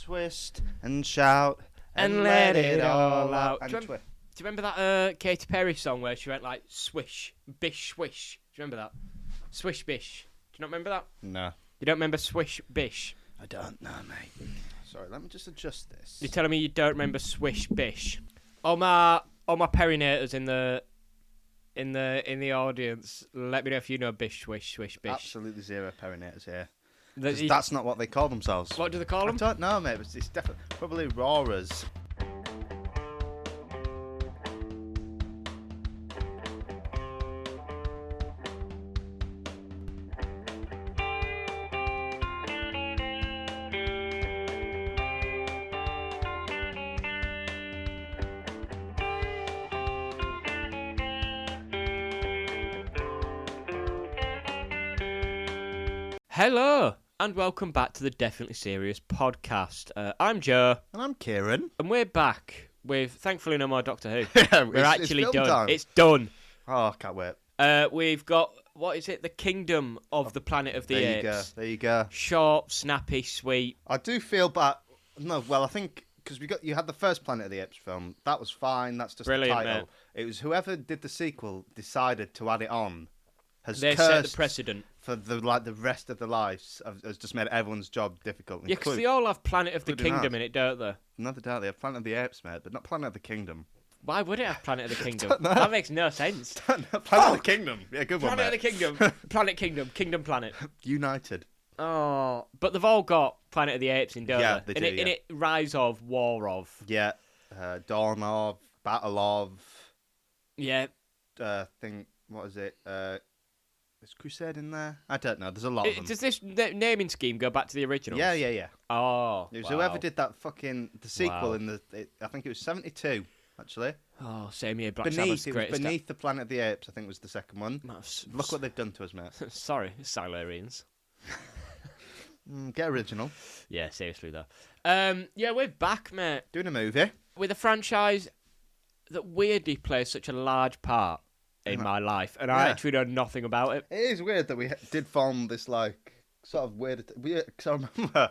twist and shout and let it all out. And Do you remember that Katy Perry song where she went like swish, bish, swish? Do you remember that? Swish, bish. Do you not remember that? No. You don't remember swish, bish? I don't know, mate. Sorry, let me just adjust this. You're telling me you don't remember swish, bish? All my Perinators in the audience, let me know if you know bish, swish, swish, bish. Absolutely zero Perinators here. That's not what they call themselves. What do they call them? I don't know, mate. It's definitely probably roarers. Hello, and welcome back to the Definitely Serious podcast. I'm Joe. And I'm Kieran. And we're back with, thankfully, no more Doctor Who. Yeah, we're actually it's done. Time. It's done. Oh, I can't wait. We've got, what is it? The Kingdom of the Planet of the Apes. There you go. Short, snappy, sweet. I do feel bad. No, well, I think because you had the first Planet of the Apes film. That was fine. That's just Brilliant, the title. mate. It was whoever did the sequel decided to add it on. They set the precedent for the rest of their lives. Has just made everyone's job difficult. Yeah, because they all have Planet of the Kingdom in it, don't they? No, they don't. They have Planet of the Apes, mate, but not Planet of the Kingdom. Why would it have Planet of the Kingdom? That makes no sense. Planet of the Kingdom. Yeah, good one, Planet mate. of the Kingdom. Planet Kingdom. Kingdom Planet. United. Oh, but they've all got Planet of the Apes in, don't Yeah, they? they do, In it, Rise of, War of. Yeah. Dawn of, Battle of. Yeah. What is it? Is Crusade in there? I don't know. There's a lot of them. Does this naming scheme go back to the originals? Yeah. Oh, It was wow. whoever did that the sequel Wow. in I think it was 72, actually. Oh, same year. Black Sabbath's greatest. Beneath the Planet of the Apes, I think was the second one. Maths. Look what they've done to us, mate. Sorry, Silurians. Get original. Yeah, seriously though. Yeah, we're back, mate, Doing a movie. with a franchise that weirdly plays such a large part in my life, and I Yeah. actually know nothing about it. It is weird that we did form this sort of weird. Because I remember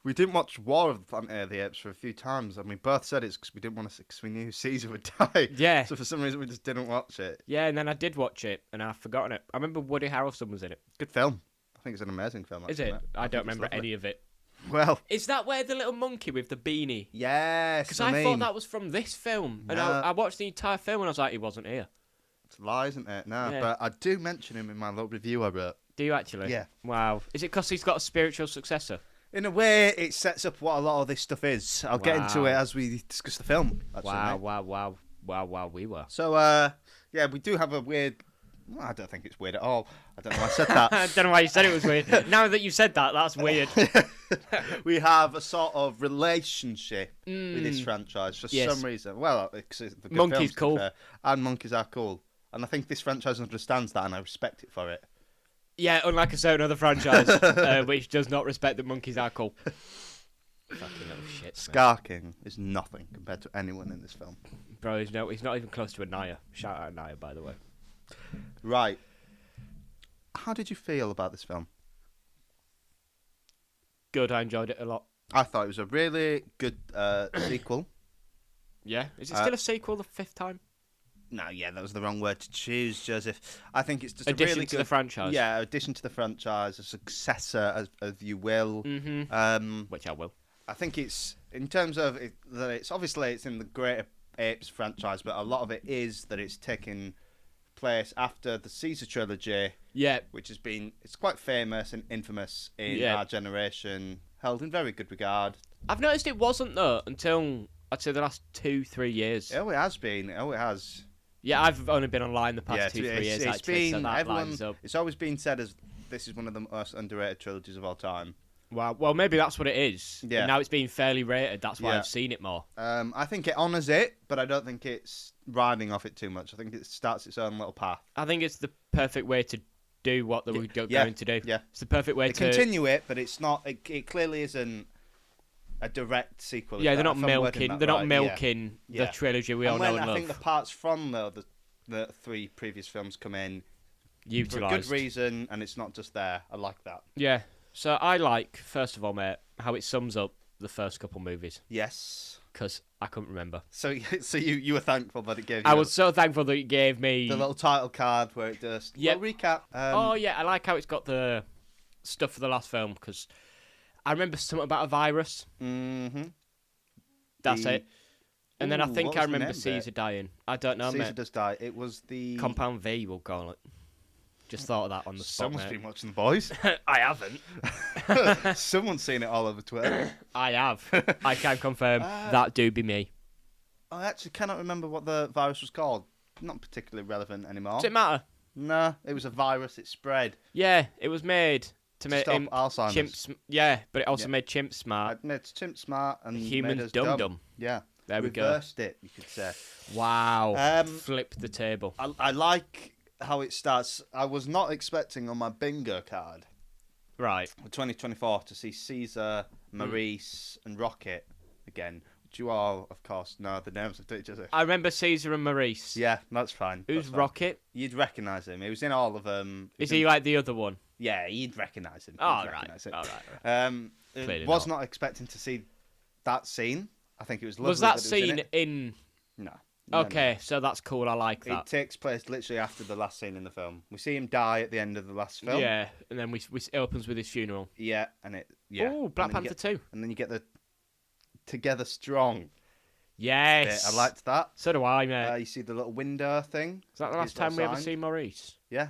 we didn't watch War of the Planet of the Apes for a few times, and we both said it's because we didn't want to, because we knew Caesar would die. Yeah. So for some reason we just didn't watch it. Yeah, and then I did watch it, and I've forgotten it. I remember Woody Harrelson was in it. Good film. I think it's an amazing film. Is Actually, it? mate. I don't think it's remember lovely. any of it. Well, Is that where the little monkey with the beanie? yes. Because I thought that was from this film, and No. I watched the entire film, and I was like, he wasn't here. It's a lie, isn't it? No, Yeah. but I do mention him in my little review I wrote. Do you actually? Yeah. Wow. Is it because he's got a spiritual successor? In a way, it sets up what a lot of this stuff is. I'll get into Wow. it as we discuss the film. Actually, Wow, mate. we were. So, yeah, we do have a weird. Well, I don't think it's weird at all. I don't know why I said that. I don't know why you said it was weird. Now that you said that, that's weird. We have a sort of relationship with this franchise for Yes. some reason. Well, because the good Monkey's films, to be cool. fair, and monkeys are cool. And I think this franchise understands that, and I respect it for it. Yeah, unlike a certain other franchise, which does not respect that monkeys are cool. Fucking little shit. Scar King is nothing compared to anyone in this film. Bro, he's not even close to a Naya. Shout out Naya, by the way. Right. How did you feel about this film? Good, I enjoyed it a lot. I thought it was a really good sequel. Yeah? Is it still a sequel the fifth time? No, yeah, that was the wrong word to choose, Joseph. I think it's just Addition a really to good the franchise. Yeah, addition to the franchise, a successor, as you will. Mm-hmm. Which I will. I think it's in terms of that it's obviously it's in the Greater Apes franchise, but a lot of it is that it's taking place after the Caesar trilogy. Yeah. Which has been it's quite famous and infamous in Yeah. our generation, held in very good regard. I've noticed it wasn't, though, until, I'd say, the last 2-3 years. Oh, it has been. Oh, it has. Yeah, I've only been online the past 2-3 years, it's actually, so been that everyone. lines up. It's always been said as this is one of the most underrated trilogies of all time. Wow. Well, maybe that's what it is. Yeah. And now it's being fairly rated. That's why Yeah. I've seen it more. I think it honours it, but I don't think it's riding off it too much. I think it starts its own little path. I think it's the perfect way to do what they were Yeah. going to do. Yeah. It's the perfect way They to continue it, but it's not. It clearly isn't a direct sequel. Yeah, If they're not I'm wording milking. that They're not right, milking Yeah. the trilogy we all and know when and I love. think the parts from the three previous films come in for a Utilised. good reason, and it's not just there. I like that. Yeah. So I like, first of all, mate, how it sums up the first couple movies Yes. because I couldn't remember. So you were thankful that it gave you I was so thankful that it gave me the little title card where it does recap. oh yeah, I like how it's got the stuff for the last film because I remember something about a virus. Mm-hmm. That's it. And then I think I remember Caesar Caesar dying. I don't know, Caesar mate. does die. It was the Compound V, we'll call it. Just thought of that on the spot, Someone's mate. been watching The Boys. I haven't. Someone's seen it all over Twitter. I have. I can confirm that do be me. I actually cannot remember what the virus was called. Not particularly relevant anymore. Does it matter? No, it was a virus. It spread. Yeah, it was made to make Stop Alzheimer's. chimps. Yeah, but it also made chimps smart. It made chimps smart and Humans made us dumb. Yeah. There we go. Reversed it, you could say. Wow. Flip the table. I like how it starts. I was not expecting on my bingo card Right. for 2024 to see Caesar, Maurice, and Rocket again. Which you all, of course, know the names of each other. I remember Caesar and Maurice. Yeah, that's fine. Who's that's fine. Rocket? You'd recognise him. He was in all of them. Is he like the other one? Yeah, you'd recognise him. Oh, You'd right. recognise him. All right. Clearly Was not. not expecting to see that scene. I think it was lovely. Was that it was scene in? in? No. Okay, so that's cool. I like It that. takes place literally after the last scene in the film. We see him die at the end of the last film. Yeah, and then it opens with his funeral. Yeah, and it. Yeah. Oh, Black Panther 2. And then you get the Together Strong. Yes. bit. I liked that. So do I, mate. You see the little window thing. Is that the last time we ever see Maurice? Yeah.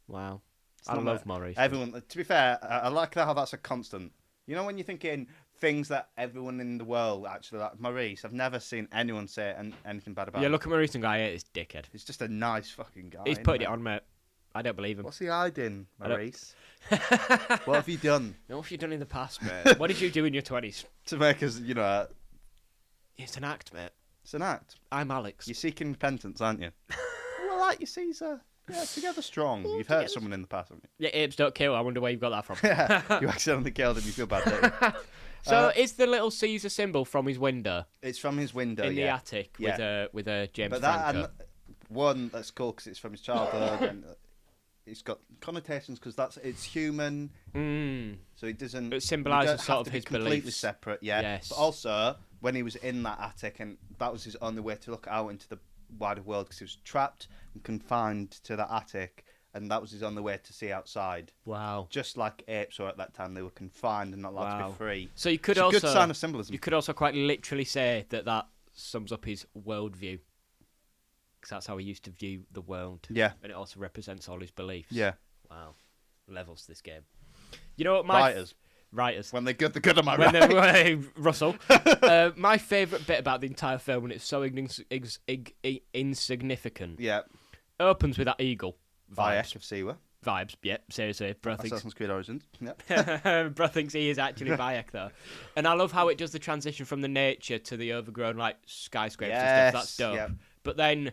Wow. It's I not love that- Maurice. Everyone. To be fair, I like how that's a constant. You know, when you're thinking things that everyone in the world actually like Maurice, I've never seen anyone say anything bad about Yeah, him. look at Maurice and guy. He's dickhead. He's just a nice fucking guy. He's isn't putting he? it on, mate. I don't believe him. What's he hiding, I don't- Maurice? What have you done What have you done in the past, mate? What did you do in your 20s? to make us, you know, It's an act, mate. it's an act. I'm Alex. You're seeking repentance, aren't you? Well, like you, Caesar. Yeah, Together Strong. You've hurt someone in the past, haven't Yeah, apes don't kill. I wonder where you got that from. you? Yeah, you accidentally killed him. You feel bad, don't you? So, is the little Caesar symbol from his window It's from his window, in the yeah. attic Yeah. with a James But that, Franco? and one, that's cool because it's from his childhood. And it's got connotations because it's human, so it doesn't. It symbolises you don't sort have of to be his completely beliefs. separate, yeah. Yes. But also, when he was in that attic, and that was his only way to look out into the wider world because he was trapped and confined to that attic, and that was his only way to see outside. Wow. Just like apes were at that time, they were confined and not allowed to Wow. be free. So you could It's a also good sign of symbolism. you could also quite literally say that sums up his worldview, because that's how he used to view the world. Yeah, And it also represents all his beliefs. yeah. Wow. Levels this game. You know what my Writers. writers. When they're good, they're good. Am I When right? Russell. My favourite bit about the entire film, and it's so insignificant, Yeah. opens with that eagle. Bayek of Siwa. Vibes, yep, seriously. Bro thinks, Assassin's Creed Origins. Yeah. Bro thinks he is actually Bayek, though. And I love how it does the transition from the nature to the overgrown, like, skyscrapers and stuff. That's dope. Yep. But then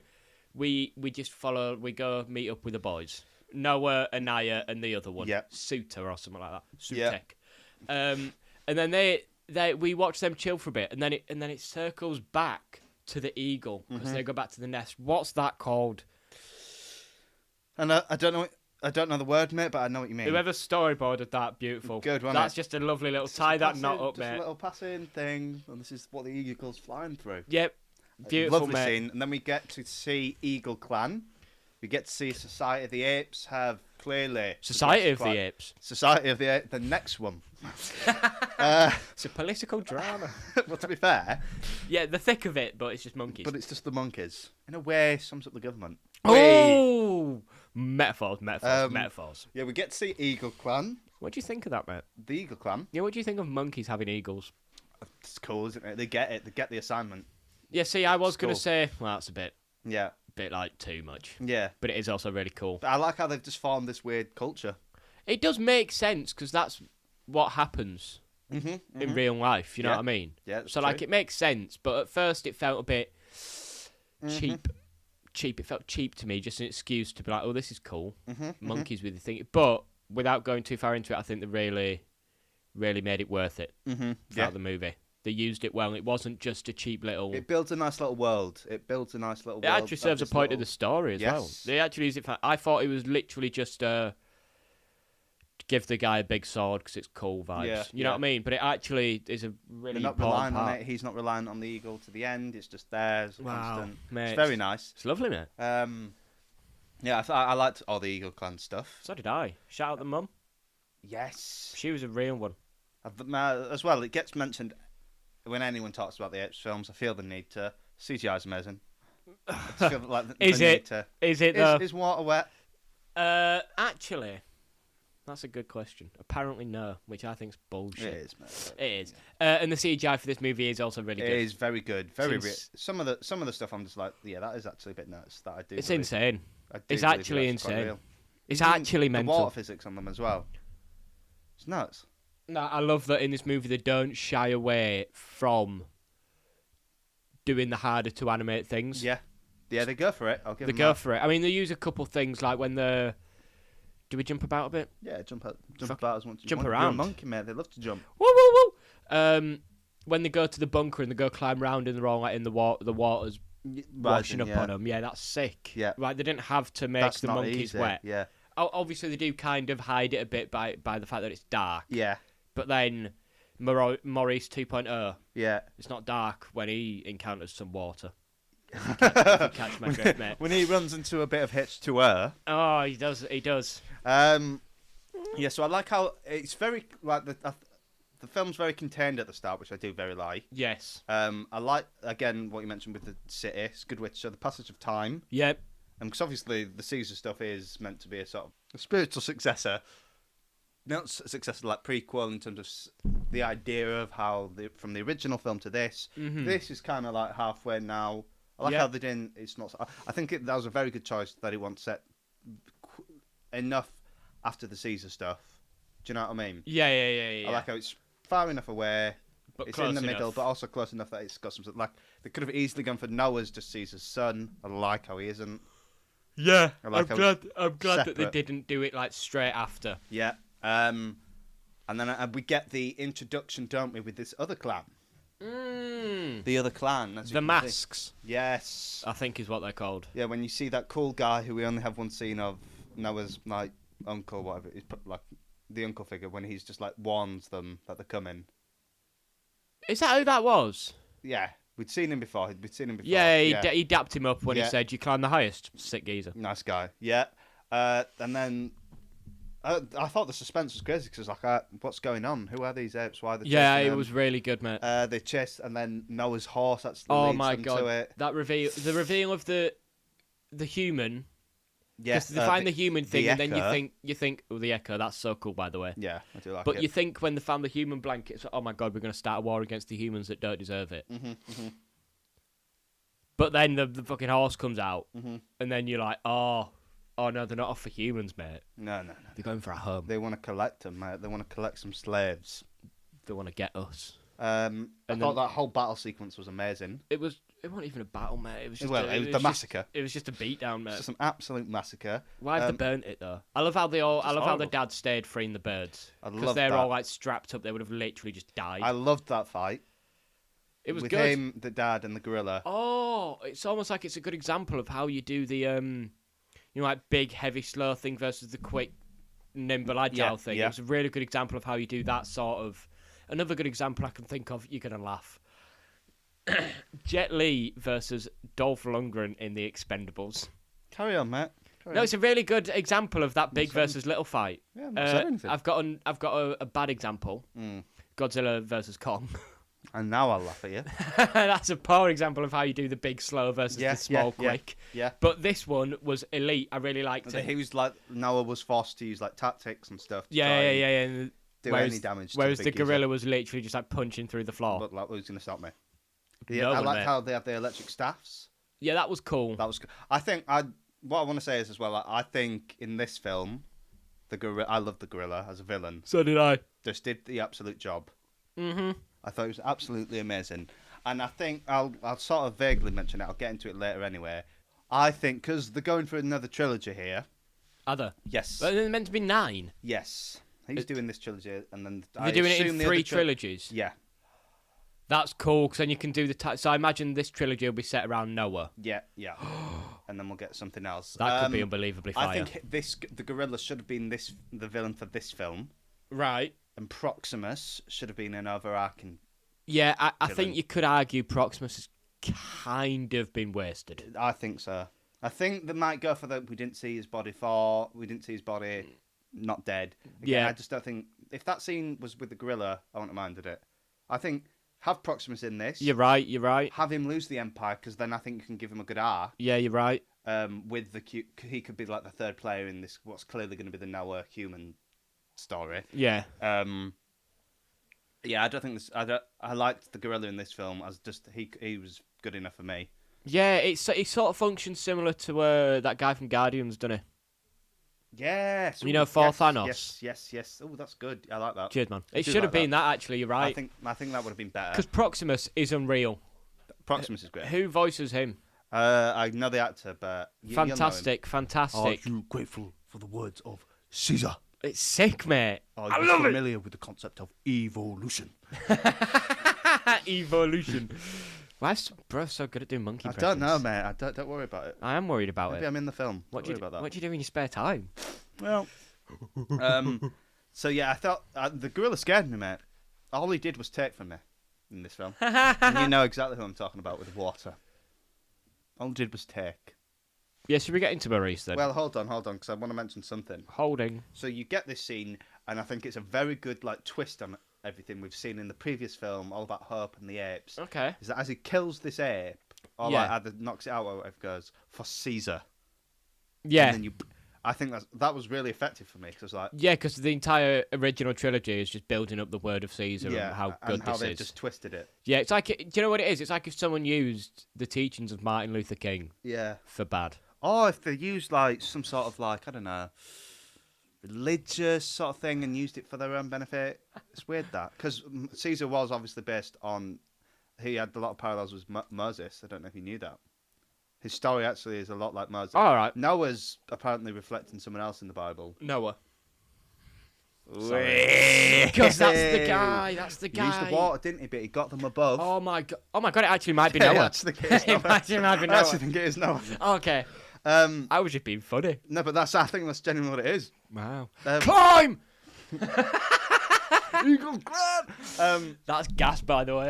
we just follow, we go meet up with the boys. Noah, Anaya, and the other one. Yep. Suter or something like that. Yep. Sutek. And then we watch them chill for a bit, and then it circles back to the eagle because they go back to the nest. What's that called? And I don't know the word, mate, but I know what you mean. Whoever storyboarded that, beautiful. Good, wasn't That's it? just a lovely little It's just tie a that passing- knot up, just mate. a little passing thing, and this is what the eagle's flying through. Yep, beautiful, Lovely mate. scene, and then we get to see Eagle Clan. We get to see Society of the Apes have clearly Society of progressed the quite- Apes. Society of the Apes, the next one. It's a political drama. Well, to be fair, Yeah, the thick of it, but it's just monkeys. but it's just the monkeys. In a way, sums up the government. Oh, metaphors. Metaphors. Yeah, we get to see Eagle Clan. What do you think of that, mate? The Eagle Clan. Yeah, what do you think of monkeys having eagles? It's cool, isn't it? They get it. They get the assignment. Yeah, see, I was It's going to cool. say, well, that's a bit Yeah, too much. yeah. But it is also really cool. But I like how they've just formed this weird culture. It does make sense, because that's what happens in real life, you know Yeah. what I mean? Yeah, it's So, like, true. it makes sense, but at first it felt a bit cheap. It felt cheap to me, just an excuse to be like, oh, this is cool. Monkeys with the thing. But without going too far into it, I think they really, really made it worth it Yeah. throughout the movie. They used it well. It wasn't just a cheap little... It builds a nice little world. It actually serves a point of the story as well. Yes. They actually use it for... I thought it was literally just give the guy a big sword because it's cool vibes. You know what I mean? But it actually is a really They're not important relying part. on it. He's not relying on the eagle to the end. It's just there. It's constant. Mate, it's very nice. It's lovely, mate. Yeah, I liked all the Eagle Clan stuff. So did I. Shout out the mum. Yes. She was a real one. As well, it gets mentioned when anyone talks about the Apes films. I feel the need to. CGI is amazing. I just feel like Is it though? Is water wet? Actually, that's a good question. Apparently no, which I think is bullshit. It is, mate. It is. And the CGI for this movie is also really good. It is very good. Very rich. Some of the stuff I'm just like, yeah, that is actually a bit nuts. That I do. It's insane. It's believe actually that's quite insane. real. It's Even actually mental. The water physics on them as well. It's nuts. No, I love that in this movie they don't shy away from doing the harder to animate things. Yeah, they go for it. I'll give they them go that. for it. I mean, they use a couple things like when the. Do we jump about a bit? Yeah, jump about as much as you Jump want. around. You're a monkey, mate. They love to jump. Woo woo woo! When they go to the bunker and they go climb round in the wrong, like in the water's washing up on them. Yeah, that's sick. Yeah, right. They didn't have to make the monkeys easy. wet. Yeah. Obviously, they do kind of hide it a bit by the fact that it's dark. Yeah. But then Maurice 2.0. Yeah. It's not dark when he encounters some water. If you catch my drift, mate. When he runs into a bit of H2O. Oh, he does. He does. Yeah. So I like how it's very like the film's very contained at the start, which I do very like. Yes. I like again what you mentioned with the city. It's a good way to show the passage of time. Yep. Because obviously the Caesar stuff is meant to be a sort of a spiritual successor, not successor like prequel in terms of the idea of how from the original film to this. Mm-hmm. This is kind of like halfway now. I like how they didn't. It's not. I think that was a very good choice that it wasn't set enough after the Caesar stuff. Do you know what I mean? Yeah. I like how it's far enough away. But it's close in the enough. middle, but also close enough that it's got some like they could have easily gone for Noah's just Caesar's son. I like how he isn't. Yeah, like I'm glad that they didn't do it like straight after. Yeah, and then we get the introduction, don't we, with this other clan? The other clan, the masks. Yes, I think is what they're called. Yeah, when you see that cool guy who we only have one scene of, Noah's like uncle, whatever, he's like the uncle figure when he's just like warns them that they're coming. Is that who that was? Yeah. We'd seen him before. Yeah, he dapped him up when he said, "You climb the highest." Sick geezer. Nice guy. Yeah. And then I thought the suspense was crazy because like, what's going on? Who are these apes? Why are they chasing it them? was really good, mate. They chased, and then Noah's horse actually leads my them god, to it. that the reveal of the human. Yes, they find the human thing, and then echo. you think, oh, the echo. That's so cool, by the way. Yeah, I do like it. But you think when they found the human blanket, it's like, oh my god, we're going to start a war against the humans that don't deserve it. Mm-hmm. But then the fucking horse comes out, Mm-hmm. and then you're like, oh no, they're not off for humans, mate. No. They're going for a home. They want to collect them, mate. They want to collect some slaves. They want to get us. I thought that whole battle sequence was amazing. It wasn't even a battle, mate. It was just it was the massacre. It was just a beatdown, mate. It's just an absolute massacre. Why have they burnt it though? I love how how the horrible. dad stayed freeing the birds Because they're all like strapped up. They would have literally just died. I loved that fight. It was with good. him, the dad, and the gorilla. Oh, it's almost like it's a good example of how you do the like big, heavy, slow thing versus the quick, nimble, agile thing. Yeah. It was a really good example of how you do that sort of. Another good example I can think of. You're gonna laugh. Jet Li versus Dolph Lundgren in The Expendables. Carry on, Matt. It's a really good example of that big versus little fight. Yeah, I'm not saying anything. I've got a bad example. Godzilla versus Kong. And now I'll laugh at you. That's a poor example of how you do the big slow versus the small quick. Yeah. But this one was elite. I really liked it. He was like Noah was forced to use like tactics and stuff. To Yeah. and do any damage. Whereas to the big geezer. gorilla was literally just like punching through the floor. But like, who's going to stop me? No I one, like mate. how they have the electric staffs. Yeah, that was cool. That was good. I think what I want to say is as well. I think in this film, I love the gorilla as a villain. So did I. Just did the absolute job. Mm-hmm. I thought it was absolutely amazing. And I think I'll sort of vaguely mention it. I'll get into it later anyway. I think because they're going for another trilogy here. Are they? Yes. But they're meant to be 9. Yes. He's doing this trilogy, and then They're doing it in 3 trilogies. Yeah. That's cool because then you can do the. So I imagine this trilogy will be set around Noah. Yeah. and then we'll get something else. That could be unbelievably fire. I think the gorilla should have been the villain for this film, Right. and Proximus should have been an overarching. Yeah, I villain. think you could argue Proximus has kind of been wasted. I think so. I think they might go for the we didn't see his body fall. We didn't see his body not dead. Again, Yeah. I just don't think if that scene was with the gorilla, I wouldn't have minded it. I think have Proximus in this. You're right. Have him lose the Empire because then I think you can give him a good arc. Yeah, you're right. With he could be like the third player in this. What's clearly going to be the Noah human story. Yeah. Yeah, I don't think this. I liked the gorilla in this film as just he was good enough for me. Yeah, it sort of functions similar to that guy from Guardians, doesn't he? Yes. You know, for yes, Thanos. Yes. Oh, that's good. I like that. Cheers, man. I It do should have like been that, actually. You're right. I think that would have been better. Because Proximus is unreal. Proximus is great. Who voices him? I know the actor, but you'll know him. Fantastic. you grateful for the words of Caesar? It's sick, mate. Are you familiar with the concept of evolution? Evolution. Why is bro so good at doing monkey I impressions? don't know, mate. Don't worry about it. I am worried about Maybe it. I'm in the film. What Don't do worry about that. you do in your spare time? Well, so yeah, I thought the gorilla scared me, mate. All he did was take from me in this film, and you know exactly who I'm talking about with water. All he did was take. Yeah, should we get into Maurice then? Well, hold on, because I want to mention something. Holding. So you get this scene, and I think it's a very good like twist on everything we've seen in the previous film, all about Hope and the apes. Okay. Is that as he kills this ape, or Yeah. like either knocks it out or whatever, goes for Caesar. Yeah. And then I think that was really effective for me because like. Yeah, because the entire original trilogy is just building up the word of Caesar and how good and how this they've is. just twisted it. Yeah, it's like, do you know what it is? It's like if someone used the teachings of Martin Luther King Yeah. for bad. Or if they used like some sort of like, I don't know, religious sort of thing and used it for their own benefit. It's weird that. Because Caesar was obviously based on, he had a lot of parallels with Moses. I don't know if you knew that. His story actually is a lot like Moses. All right. Noah's apparently reflecting someone else in the Bible. Noah. Sorry. Because that's the guy. That's the guy. He used the water, didn't he? But he got them above. Oh my god! Oh my god! It actually might be Yeah, Noah. I actually think it is Noah. It actually might be I actually Noah. think it is Noah. Okay. I was just being funny. No, but I think that's genuinely what it is. Wow. Climb! Eagle grab. That's gas, by the way.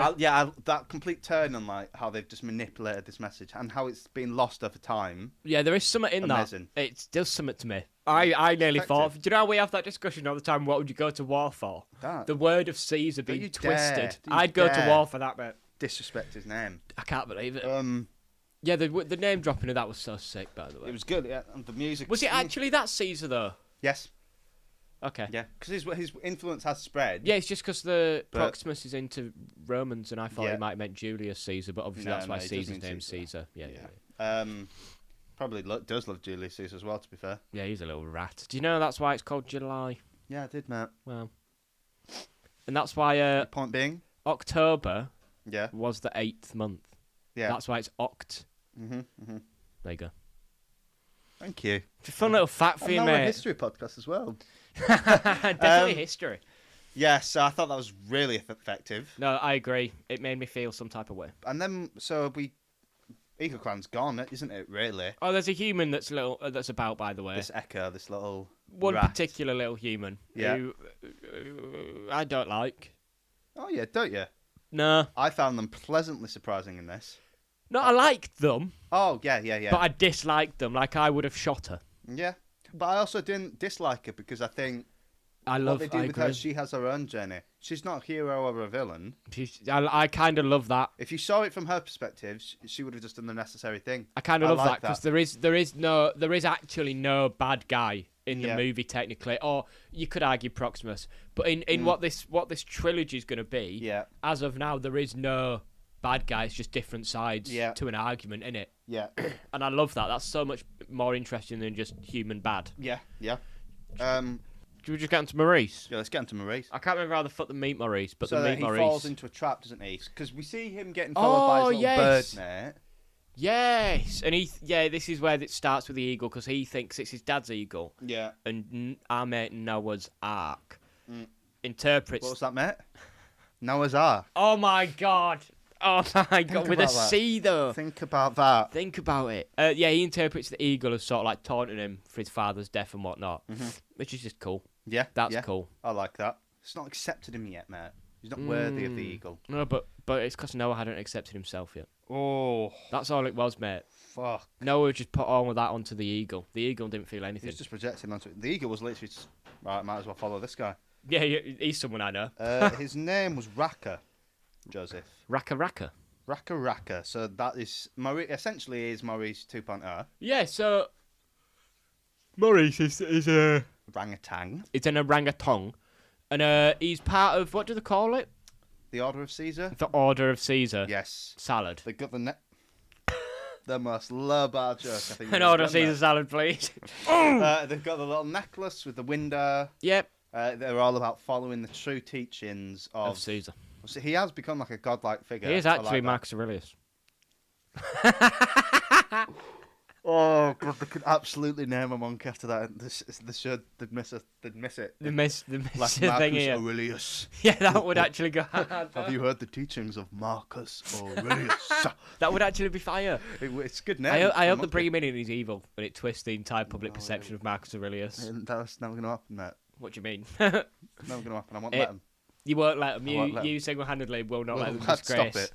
That complete turn on like how they've just manipulated this message and how it's been lost over time. Yeah, there is something in Amazing. that. It does something to me. I nearly thought. Effective. Do you know how we have that discussion all the time? What would you go to war for? That. The word of Caesar Don't being you dare. twisted. Don't you I'd go to dare. war for that, mate. Disrespect his name. I can't believe it. Yeah, the name dropping of that was so sick, by the way. It was good, yeah. And the music. Was it actually that Caesar though? Yes. Okay. Yeah. Because his influence has spread. Yeah, it's just because the But- Proximus is into Romans, and I thought Yeah. he might have meant Julius Caesar, but obviously No, that's why no, he does Caesar's mean name's Caesar. Caesar. Yeah. Probably does love Julius Caesar as well. To be fair. Yeah, he's a little rat. Do you know that's why it's called July? Yeah, I did, mate. Well, and that's why Point being. October Yeah. was the 8th month. Yeah. That's why it's Oct. Mhm. There you go. Thank you. It's a fun little fact for And you, now we're a mate. history podcast as well. Definitely history. Yeah, so I thought that was really effective. No, I agree. It made me feel some type of way. And then, Eagle Clan's gone, isn't it, really? Oh, there's a human that's about, by the way. This Echo, this little One rat. particular little human Yeah. who I don't like. Oh, yeah, don't you? No. I found them pleasantly surprising in this. No, I liked them, Oh, yeah. but I disliked them. Like, I would have shot her. Yeah. But I also didn't dislike her because I think I what they do I with agree. her, she has her own journey. She's not a hero or a villain. I kind of love that. If you saw it from her perspective, she would have just done the necessary thing. I kind of love like that because there is actually no bad guy in the Yeah. movie technically, or you could argue Proximus. But in what this trilogy is going to be, Yeah. as of now, there is no bad guy. It's just different sides Yeah. to an argument in it, Yeah. and I love that. That's so much more interesting than just human bad. Yeah. Should we just get into Maurice? Yeah, let's get into Maurice. I can't remember how the fuck they meet Maurice, but So they then meet he Maurice. falls into a trap, doesn't he? Because we see him getting followed by his little yes. bird mate. Yes, and this is where it starts with the eagle because he thinks it's his dad's eagle, Yeah. and our mate Noah's Ark interprets. What was that, mate? Noah's Ark. Oh my god! Oh my god, with a about that. C though. Think about that. Think about it. Yeah, he interprets the eagle as sort of like taunting him for his father's death and whatnot, which is just cool. Yeah, That's yeah. cool. I like that. It's not accepted him yet, mate. He's not worthy of the eagle. No, but it's because Noah hadn't accepted himself yet. Oh, That's all it was, mate. fuck. Noah just put all of that onto the eagle. The eagle didn't feel anything. He's just projecting onto it. The eagle was literally just, right, might as well follow this guy. Yeah, he's someone I know. His name was Raka, Joseph. Raka. Raka. So that is, essentially is Maurice 2.0. Yeah, so Maurice is a... Orangutan. It's an orangutan. And he's part of, what do they call it? The Order of Caesar? The Order of Caesar. Yes. Salad. They got the most low-bar joke, I think. An Order of Caesar salad, please. They've got the little necklace with the window. Yep. They're all about following the true teachings Of Caesar. So he has become like a godlike figure. He is I actually like that. Marcus Aurelius. Oh god, they could absolutely name a monkey after that. They'd miss it. The miss Like thing Marcus here. Aurelius. Yeah, that would actually go hard. Have you heard the teachings of Marcus Aurelius? That would actually be fire. It's a good name. I hope they bring him in and he's evil, and it twists the entire public perception of Marcus Aurelius. That's never going to happen, mate. What do you mean? Never going to happen. I won't let him. You won't let him. I won't let You single-handedly will not let them Let's disgrace. stop it.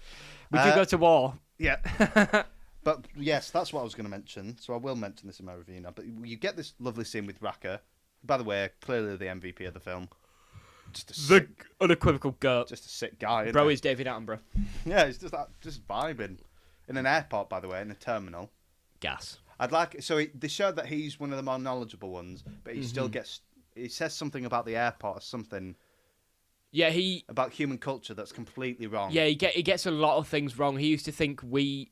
Would you go to war? Yeah. But yes, that's what I was going to mention. So I will mention this in my review now. But you get this lovely scene with Raka. By the way, clearly the MVP of the film. Just a sick, unequivocal goat. just a sick guy. Isn't Bro he? is David Attenborough. Yeah, it's just vibing in an airport. By the way, in a terminal. Gas. I'd like they showed that he's one of the more knowledgeable ones, but he still gets. He says something about the airport or something Yeah, he about human culture that's completely wrong. he gets a lot of things wrong. He used to think we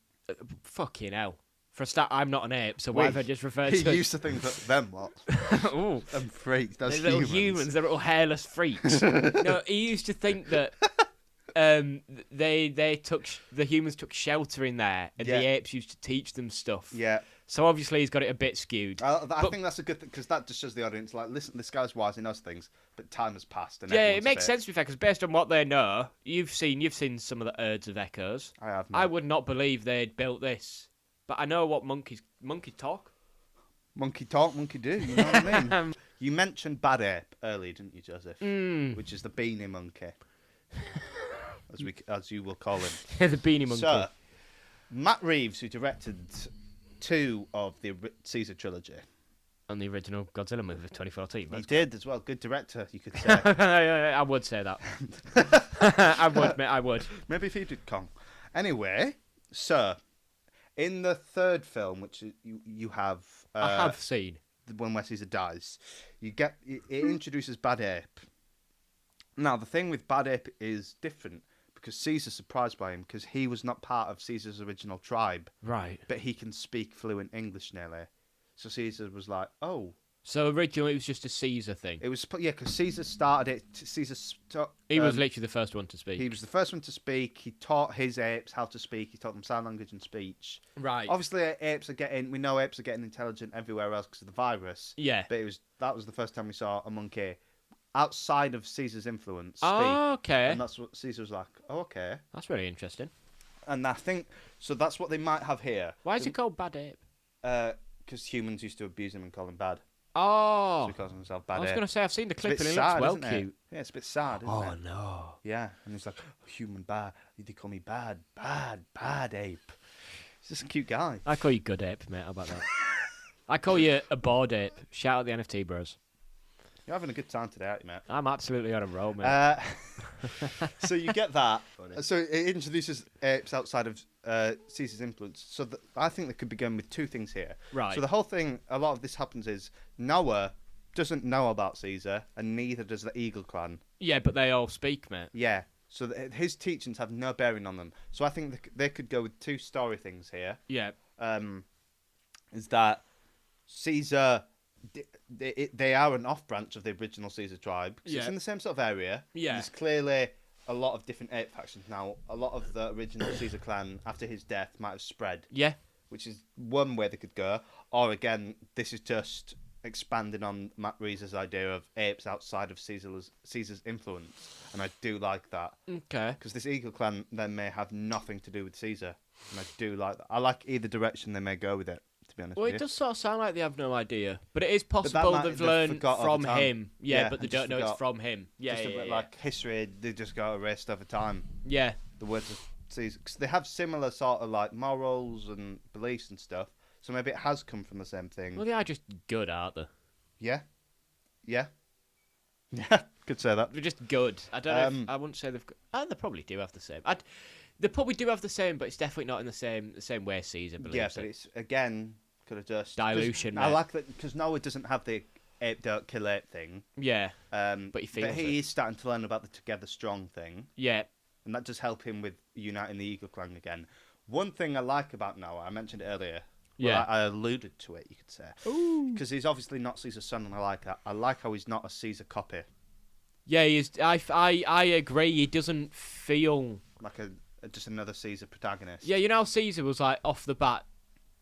fucking hell. For a start, I'm not an ape, so why have I just referred He to? used to think that them what Ooh. them freaks. That's They're little humans, they're little hairless freaks. No, he used to think that the humans took shelter in there, and Yeah. the apes used to teach them stuff. Yeah. So obviously he's got it a bit skewed. I think that's a good thing because that just shows the audience like, listen, this guy's wise, he knows things, but time has passed. And Yeah, everyone's it makes a bit- sense to be fair, because based on what they know, you've seen some of the herds of echoes. I have. I would not believe they'd built this, but I know what monkeys talk. Monkey talk, monkey do. You know what I mean? You mentioned Bad Ape earlier, didn't you, Joseph? Which is the beanie monkey, as you will call him. The beanie monkey. So, Matt Reeves, who directed 2 of the Caesar trilogy, On the original Godzilla movie of 2014. he did as well. Good director, you could say. I would say that. I would, mate, I would. Maybe if he did Kong. Anyway, so in the third film, which you have, I have seen. when Wes Caesar dies, it introduces Bad Ape. Now the thing with Bad Ape is different because Caesar's surprised by him because he was not part of Caesar's original tribe, Right. but he can speak fluent English nearly. So Caesar was like, "Oh." So originally it was just a Caesar thing. It was because Caesar started it. He was literally the first one to speak. He was the first one to speak. He taught his apes how to speak. He taught them sign language and speech. Right. Obviously, we know apes are getting intelligent everywhere else because of the virus. Yeah. But that was the first time we saw a monkey outside of Caesar's influence speak. Oh, okay. And that's what Caesar was like, oh, okay. That's really interesting. And I think, so that's what they might have here. Why is it called Bad Ape? Because humans used to abuse him and call him bad. Oh. So he calls himself Bad I was Ape. going to say, I've seen the It's a clip bit and it sad, looks well isn't it? cute. Yeah, it's a bit sad, isn't it? No. Yeah, and he's like, oh, human bad. They call me bad ape. He's just a cute guy. I call you Good Ape, mate. How about that? I call you a Bored Ape. Shout out the NFT bros. You're having a good time today, aren't you, mate? I'm absolutely on a roll, mate. So you get that. So it introduces apes outside of Caesar's influence. So I think they could be going with 2 things here. Right. So the whole thing, a lot of this happens is Noah doesn't know about Caesar, and neither does the Eagle clan. Yeah, but they all speak, mate. Yeah. So his teachings have no bearing on them. So I think they could go with 2 story things here. Yeah. Is that Caesar... They are an off branch of the original Caesar tribe. 'Cause it's in the same sort of area. Yeah. There's clearly a lot of different ape factions now. A lot of the original Caesar clan, after his death, might have spread. Yeah. Which is one way they could go. Or again, this is just expanding on Matt Reese's idea of apes outside of Caesar's influence, and I do like that. Okay. Because this Eagle Clan then may have nothing to do with Caesar, and I do like that. I like either direction they may go with it. To be honest, Well, with it you. does sort of sound like they have no idea, but it is possible they've learned forgot over from time. him. Yeah, Yeah, but they and just don't know it's forgot. from him. Yeah, Just a yeah, bit yeah. like history, they just got erased over time. Yeah. The words of Caesar, because they have similar sort of like morals and beliefs and stuff. So maybe it has come from the same thing. Well, they are just good, aren't they? Yeah, yeah, yeah. Could say that. They're just good. I don't know. I wouldn't say they've. They probably do have the same. They probably do have the same, but it's definitely not in the same way Caesar believes Yeah, it. but it's again could have just Dilution, I mate. like that because Noah doesn't have the ape don't kill ape thing. Yeah. But he feels he it. is starting to learn about the together strong thing, Yeah. and that does help him with uniting the Eagle Clan again. One thing I like about Noah, I mentioned it earlier. Well, Yeah. I alluded to it, you could say, because he's obviously not Caesar's son, and I like that. I like how he's not a Caesar copy, Yeah, he is. I agree. He doesn't feel. like just another Caesar protagonist. Yeah, you know how Caesar was like off the bat,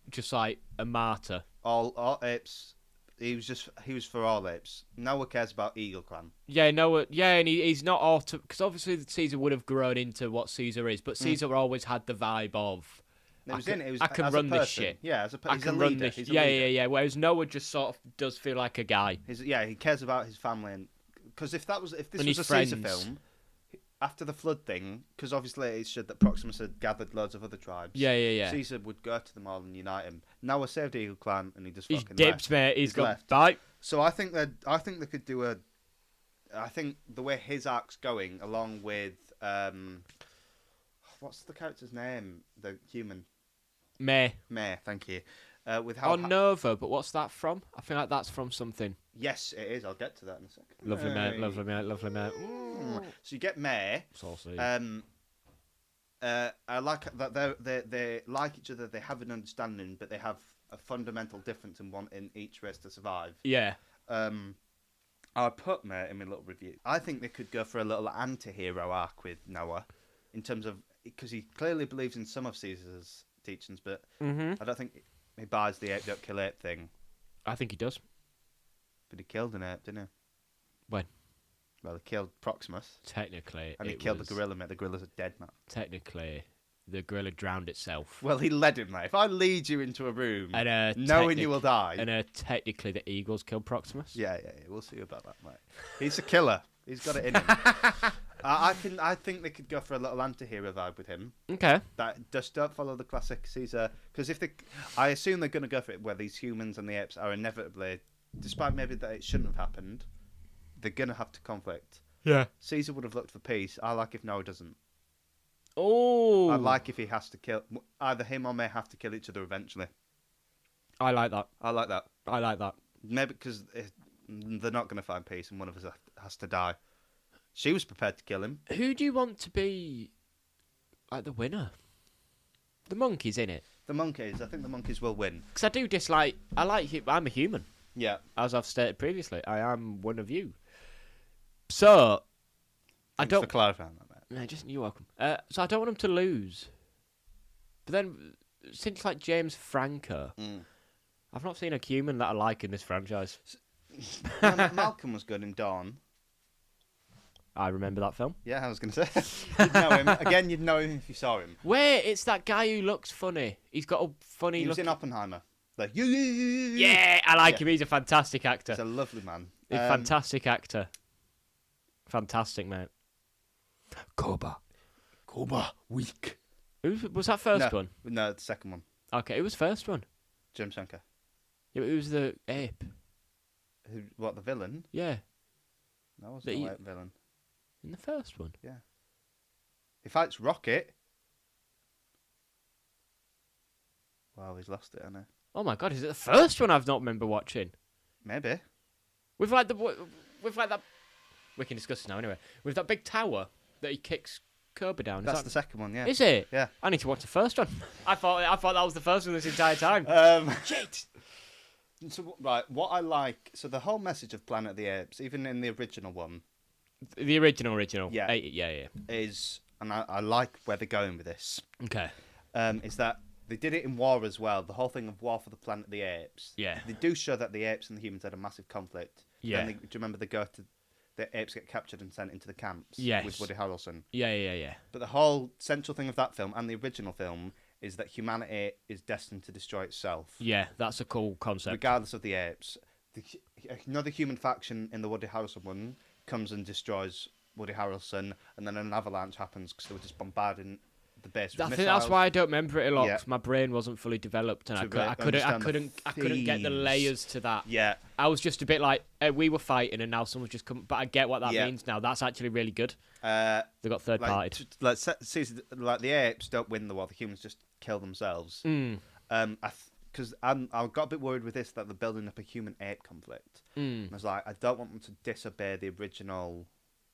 just like a martyr. All apes. He was for all apes. Noah cares about Eagle Clan. Yeah, no, yeah, and he's not auto because obviously Caesar would have grown into what Caesar is, but Caesar always had the vibe of. It was it was I can as run a this person. shit. Yeah, as a I he's can a run leader. this. He's a Yeah, leader. yeah, yeah. Whereas Noah just sort of does feel like a guy. He cares about his family, and because if this And was his a friends. Caesar film, after the flood thing, because obviously it showed that Proximus had gathered loads of other tribes. Yeah, yeah, yeah. Caesar would go to them all and unite him. Noah saved Eagle Clan, and he just He's fucking dipped, left. mate. He's got left. bite. So I think they could do a. I think the way his arc's going, along with what's the character's name? The human. May. Thank you. With how On Nova, but what's that from? I feel like that's from something. yes, it is. I'll get to that in a second. Lovely, mate. Lovely, mate. Lovely, mate. So you get May. Saucy. I like that they like each other. They have an understanding, but they have a fundamental difference in wanting each race to survive. Yeah. I put May in my little review. I think they could go for a little anti-hero arc with Noah, in terms of because he clearly believes in some of Caesar's teachings, but I don't think he buys the ape don't kill ape thing. I think he does. But he killed an ape, didn't he? When? Well, he killed Proximus, Technically, and he killed the gorilla. Mate, the gorilla's a dead man. Technically, the gorilla drowned itself. Well, he led him, mate. If I lead you into a room, And knowing you will die, And technically, the eagles killed Proximus. yeah, we'll see about that, mate. He's a killer. He's got it in him. I think they could go for a little anti-hero vibe with him. Okay. That just don't follow the classic Caesar, because I assume they're going to go for it where these humans and the apes are inevitably, despite maybe that it shouldn't have happened, they're going to have to conflict. Yeah. Caesar would have looked for peace. I like if Noah doesn't. Oh. I like if he has to kill either him or May have to kill each other eventually. I like that. I like that. I like that. Maybe because they're not going to find peace and one of us has to die. She was prepared to kill him. Who do you want to be, like, the winner? The monkeys, innit? The monkeys. I think the monkeys will win. Because I do dislike. I'm a human, Yeah. as I've stated previously. I am one of you. So, I Thanks don't. for clarifying that, mate. No, just you're welcome. So I don't want them to lose. But then, since like James Franco, I've not seen a human that I like in this franchise. Malcolm was good in Dawn. I remember that film. Yeah, I was going to say. You'd know him. Again, you'd know him if you saw him. Wait, it's that guy who looks funny. He's got a funny He was look. in Oppenheimer. Like, Yeah, I like him. He's a fantastic actor. He's a lovely man. He's a fantastic actor. Fantastic, mate. Koba, weak. Was that first one? No, the second one. Okay, it was first one. Jim Shanker. Yeah, it was the ape. What, the villain? Yeah, No, it wasn't The the e- white villain. in the first one. Yeah. He fights Rocket. Wow, he's lost it, hasn't he? Oh my god, is it the first one I've not remember watching? Maybe. With like that. We can discuss this now anyway. With that big tower that he kicks Koba down. That's the second one, yeah. Is it? Yeah. I need to watch the first one. I thought that was the first one this entire time. Shit! So, right, what I like... So the whole message of Planet of the Apes, even in the original one, The original. Yeah. Yeah. is... And I like where they're going with this. Okay. Is that They did it in War as well. The whole thing of War for the Planet of the Apes. Yeah. They do show that the apes and the humans had a massive conflict. Yeah. Do you remember the apes get captured and sent into the camps? Yes. With Woody Harrelson. Yeah. But the whole central thing of that film and the original film is that humanity is destined to destroy itself. Yeah, that's a cool concept. Regardless of the apes. Another human faction in the Woody Harrelson one comes and destroys Woody Harrelson, and then an avalanche happens because they were just bombarding the base with I think missiles. that's why I don't remember it a lot. Yeah. 'Cause my brain wasn't fully developed, and I couldn't get the layers to that. Yeah. I was just a bit like, we were fighting, and now someone's just come. But I get what that Yeah. means now. That's actually really good. They got third partied. Like the apes don't win the war; the humans just kill themselves. Because I got a bit worried with this that they're building up a human-ape conflict. And I was like, I don't want them to disobey the original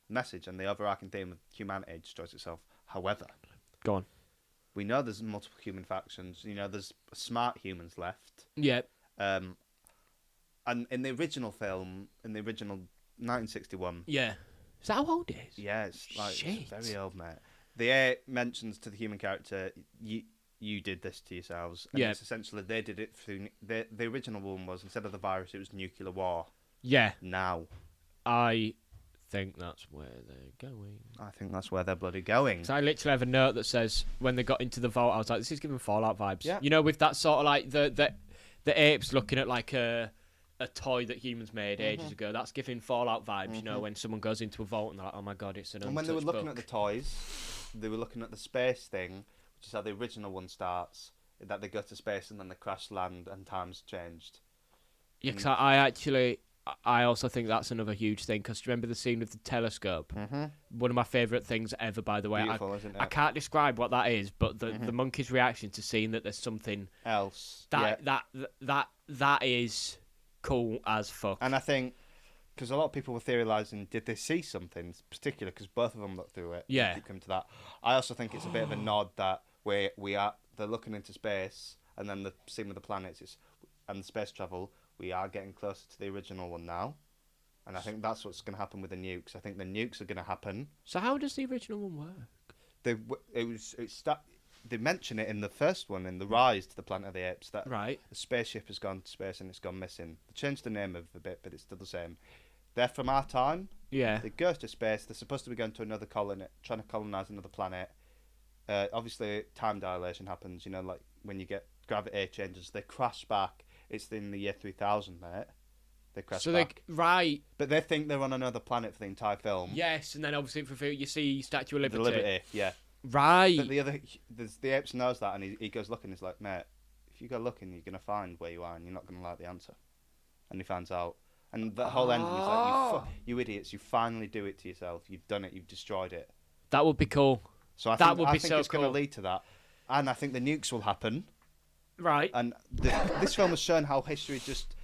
message and the overarching theme of humanity destroys itself. However, Go on. we know there's multiple human factions. You know, there's smart humans left. Yeah. And in the original film, in the original 1961, Yeah. Is that how old it is? yeah, it's like Shit. it's very old, mate. The ape mentions to the human character, you did this to yourselves. And Yeah. it's essentially they did it through the original one was instead of the virus, it was nuclear war. Yeah. Now, I think that's where they're going. I think that's where they're bloody going. So I literally have a note that says when they got into the vault, I was like, this is giving Fallout vibes. Yeah. You know, with that sort of like the apes looking at like a toy that humans made ages ago. That's giving Fallout vibes. You know, when someone goes into a vault and they're like, oh my god, it's an And when they were untouched looking book. at the toys, they were looking at the space thing, which is how the original one starts. That they go to space and then they crash land and time's changed. Yeah, because I also think that's another huge thing. Because remember the scene with the telescope? Mm-hmm. One of my favourite things ever, by the way. Beautiful, isn't it? I can't describe what that is, but the monkey's reaction to seeing that there's something Else. that is cool as fuck. And I think, because a lot of people were theorising, did they see something particular? Because both of them looked through it. Yeah. Keep coming to that. I also think it's a bit of a nod that they're looking into space, and then the scene with the planets and the space travel. We are getting closer to the original one now, and I think that's what's going to happen with the nukes. I think the nukes are going to happen. So how does the original one work? They mention it in the first one, in the Rise to the Planet of the Apes, that Right. the spaceship has gone to space and it's gone missing. They changed the name of it a bit, but it's still the same. They're from our time. Yeah. They go to space. They're supposed to be going to another colony, trying to colonize another planet. Obviously, time dilation happens. You know, like when you get gravity changes, they crash back. It's in the year 3000, mate. They crash back. Right. But they think they're on another planet for the entire film. Yes, and then obviously you see Statue of The Liberty. Liberty, yeah. Right. But the apes knows that, and he goes looking. He's like, mate, if you go looking, you're gonna find where you are, and you're not gonna like the answer. And he finds out, and the whole ending is like, you idiots, you finally do it to yourself. You've done it. You've destroyed it. That would be cool. So I That think, would be I think so it's going to cool. lead to that, and I think the nukes will happen. Right. And this film has shown how history just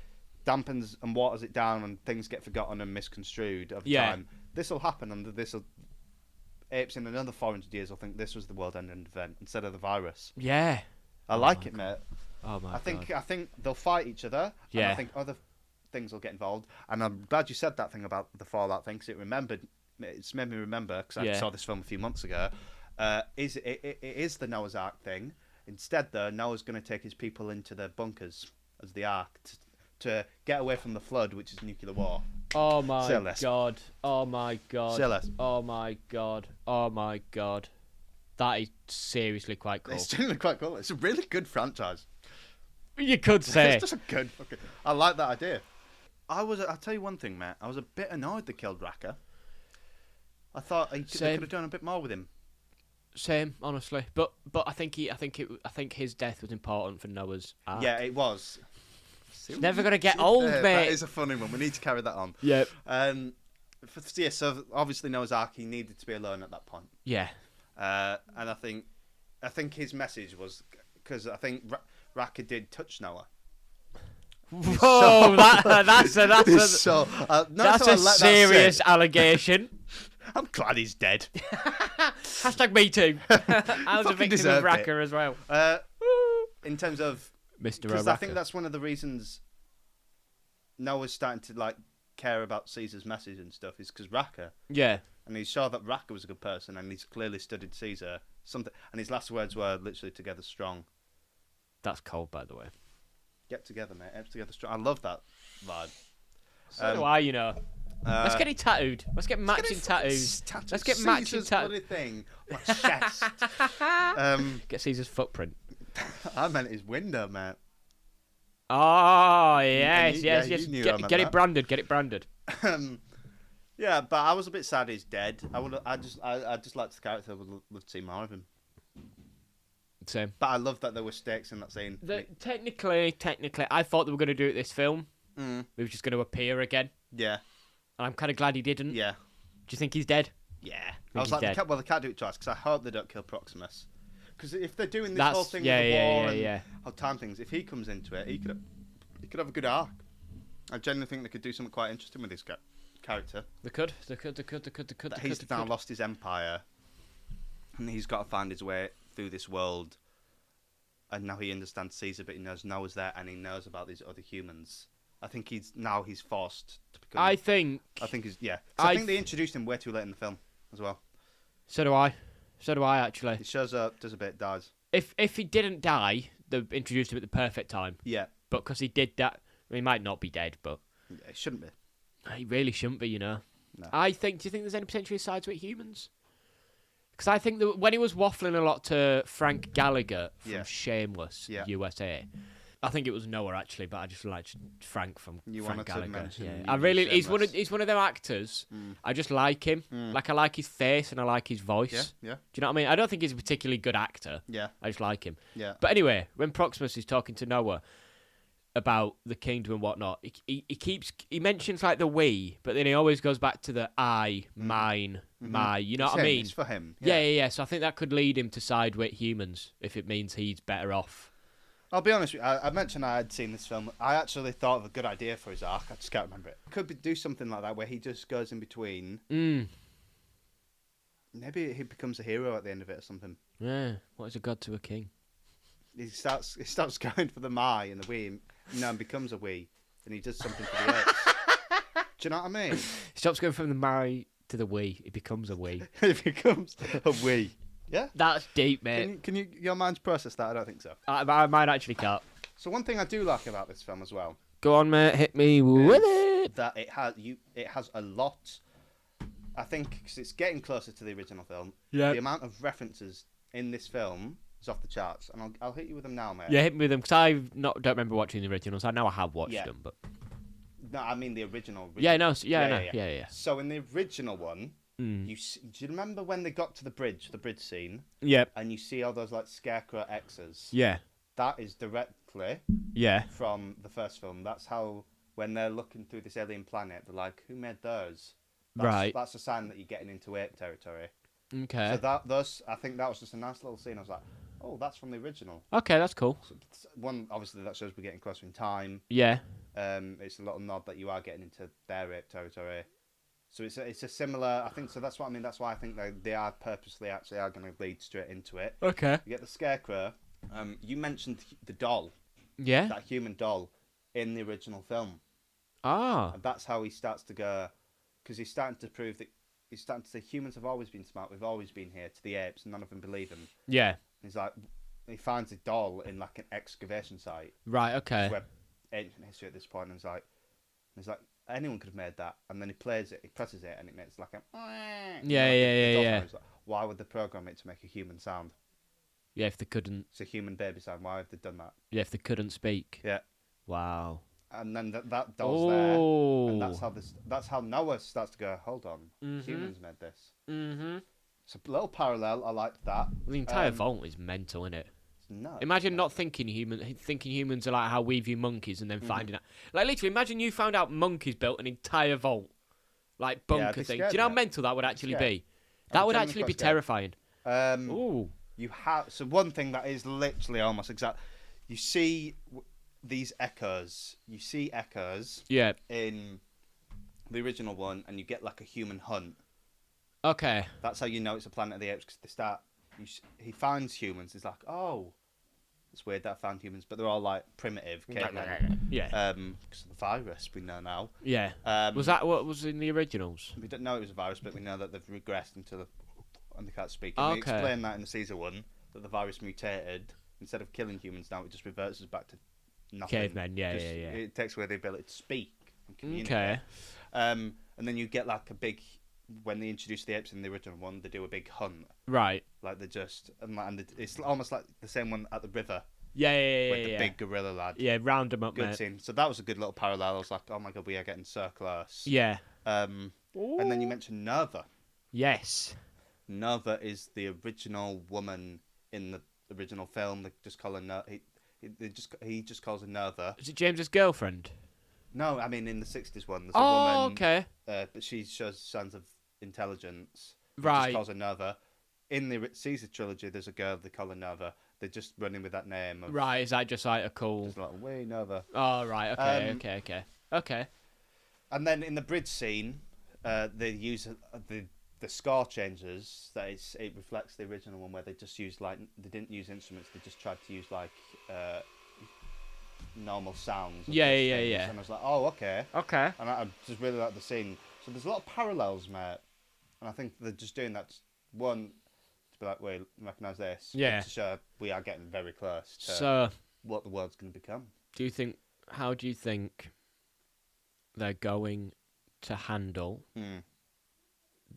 dampens and waters it down, and things get forgotten and misconstrued over time. This will happen, and apes in another 400 years will think this was the world-ending event instead of the virus. Yeah. I like it, mate. Oh my I think god. I think they'll fight each other. Yeah. And I think other things will get involved. And I'm glad you said that thing about the Fallout thing, because it's made me remember, because I saw this film a few months ago. It is the Noah's Ark thing. Instead, though, Noah's going to take his people into their bunkers as the Ark to get away from the flood, which is nuclear war. Oh my Say less. god. Oh my god. Say less. Oh my god. Oh my god. That is seriously quite cool. It's genuinely quite cool. It's a really good franchise. You could say. It's just a good fucking... I like that idea. I'll tell you one thing, Matt. I was a bit annoyed they killed Raka. I thought they could have done a bit more with him. Same, honestly. But I think his death was important for Noah's Ark. Yeah, it was. Never gonna get old, mate. That is a funny one. We need to carry that on. Yep. So obviously Noah's Ark, he needed to be alone at that point. Yeah. And I think his message was, because I think Raka did touch Noah. Whoa, that's a serious allegation. I'm glad he's dead. Hashtag me too. I was a victim of Raka as well. In terms of Mr. Because Raka. I think that's one of the reasons Noah's starting to care about Caesar's message and stuff, is because Raka. Yeah. And he saw that Raka was a good person, and he's clearly studied Caesar. And his last words were literally "together strong." That's cold, by the way. Get together, mate. Apes together strong. I love that vibe. So do I, you know. Let's get it tattooed. Let's get matching tattoos. Let's get matching tattoos. Thing on my chest. Get Caesar's footprint. I meant his window, mate. Oh, yes, yes. you knew I meant Get it that. branded. Get it branded. Yeah, but I was a bit sad he's dead. I just liked the character. I would love to see more of him. Same. But I love that there were stakes in that scene. Technically, I thought they were going to do it this film. Mm. He was just going to appear again. Yeah. And I'm kind of glad he didn't. Yeah. Do you think he's dead? Yeah. I I was he's like, dead. they can't do it twice because I hope they don't kill Proximus. Because if they're doing this That's- whole thing yeah, with the yeah, war yeah, and yeah. how time things, if he comes into it, he could have a good arc. I genuinely think they could do something quite interesting with this character. They could. That he's now lost his empire, and he's got to find his way through this world. And now he understands Caesar, but he knows Noah's there, and he knows about these other humans. I think he's forced to become. I think he's yeah. I think they introduced him way too late in the film as well. So do I. Actually. He shows up, does a bit, dies. If he didn't die, they introduced him at the perfect time. Yeah, But because he did that, he might not be dead, but it shouldn't be. he really shouldn't be, you know. No. Do you think there's any potential sides with humans? Because I think that when he was waffling a lot to Frank Gallagher from Yeah. Shameless Yeah. USA, I think it was Noah actually, but I just liked Frank from You Frank wanted to Gallagher. mention Yeah. you I really, Shameless. he's one of them actors. I just like him. Like I like his face and I like his voice. Yeah, yeah, Do you know what I mean? I don't think he's a particularly good actor. yeah, I just like him. yeah. But anyway, when Proximus is talking to Noah about the kingdom and whatnot, he mentions like the we, but then he always goes back to the I, mine, my. You know It's what I him, mean? It's for him. Yeah. So I think that could lead him to side with humans if it means he's better off. I'll be honest with you, I mentioned I had seen this film. I actually thought of a good idea for his arc. I just can't remember it. Do something like that where he just goes in between. Maybe he becomes a hero at the end of it or something. Yeah. What is a god to a king? He starts going for the my and the we, and becomes a we, and he does something for the apes. Do you know what I mean? He stops going from the marry to the we. It becomes a we. He becomes a we. Yeah. That's deep, mate. Can you your mind's process that? I don't think so. I might actually can't. So one thing I do like about this film as well, Go on, mate. Hit me with it. that it has a lot. I think because it's getting closer to the original film. Yeah. The amount of references in this film is off the charts, and I'll hit you with them now, mate. Yeah, hit me with them because I don't remember watching the originals. I know I have watched Yeah. them, but No, I mean the original. yeah, no, yeah. So in the original one, do you remember when they got to the bridge scene, Yeah, and you see all those like scarecrow X's? yeah, That is directly yeah. from the first film. That's how when they're looking through this alien planet, they're like, "Who made those?" Right. That's a sign that you're getting into ape territory. Okay. So I think that was just a nice little scene. I was like, "Oh, that's from the original." Okay, that's cool. So one, obviously, that shows we're getting closer in time. Yeah. It's a little nod that you are getting into their ape territory. So it's a similar. I think so. That's what I mean. That's why I think they are purposely actually are going to lead straight into it. Okay. You get the scarecrow. You mentioned the doll, Yeah. that human doll, in the original film, Ah. and that's how he starts to go, because he's starting to prove that he's starting to say humans have always been smart. We've always been here to the apes, and none of them believe him. Yeah. He's like, he finds a doll in like an excavation site. Right. Okay. Where ancient history at this point, and he's like, anyone could have made that, and then he plays it, he presses it, and it makes like a Yeah. He's like, why would they program it to make a human sound? Yeah. If they couldn't. It's a human baby sound. Why have they done that? Yeah. If they couldn't speak. Yeah, Wow. and then that doll's there, Oh. and that's how Noah starts to go. Hold on, humans made this. Mhm. It's a little parallel. I liked that. The entire vault is mental, isn't it? No, Imagine not thinking humans are like how we view monkeys, and then finding out. Like literally, imagine you found out monkeys built an entire vault, like I'd bunker be thing. scared, Do you know how mate. mental that would actually Scared. be? That I'm would genuinely actually be quite scared. terrifying. Ooh. You have one thing that is literally almost exact. You see these echoes. You see echoes Yeah. in the original one, and you get like a human hunt. Okay. That's how you know it's a Planet of the Apes, because they start. He finds humans. He's like, oh, it's weird that I found humans, but they're all like primitive cavemen. Yeah. Because of the virus we know now. Yeah. Um, Was that what was in the originals? We don't know it was a virus, but we know that they've regressed and they can't speak. And we Okay. explain that in the Caesar one, that the virus mutated instead of killing humans now, it just reverts us back to nothing. Cavemen, yeah. It takes away the ability to speak and communicate. Okay. And then you get like a big, when they introduce the apes in the original one, they do a big hunt. Right. Like they just, it's almost like the same one at the river. Yeah. With the big gorilla lad. Yeah, round them up, Good mate. scene. So that was a good little parallel. I was like, oh my god, we are getting so close. Yeah. And then you mentioned Nerva. Yes. Nerva is the original woman in the original film. They just call her he just calls her Nerva. Is it James's girlfriend? No, I mean in the 60s one, there's a woman. Okay. But she shows signs of intelligence. Right. Just calls her Nerva. In the Caesar trilogy, there's a girl they call her Nerva. They're just running with that name. Right, is that just like a cool... Just like, way Nerva. Oh, right, okay. And then in the bridge scene, they use the score changes. That it reflects the original one where they just used they didn't use instruments. They just tried to use normal sounds. Yeah. And I was like, oh, okay. Okay. And I just really like the scene. So there's a lot of parallels, mate. And I think they're just doing that one to be like, wait, recognise this. Yeah. To show we are getting very close to So, what the world's going to become. how do you think they're going to handle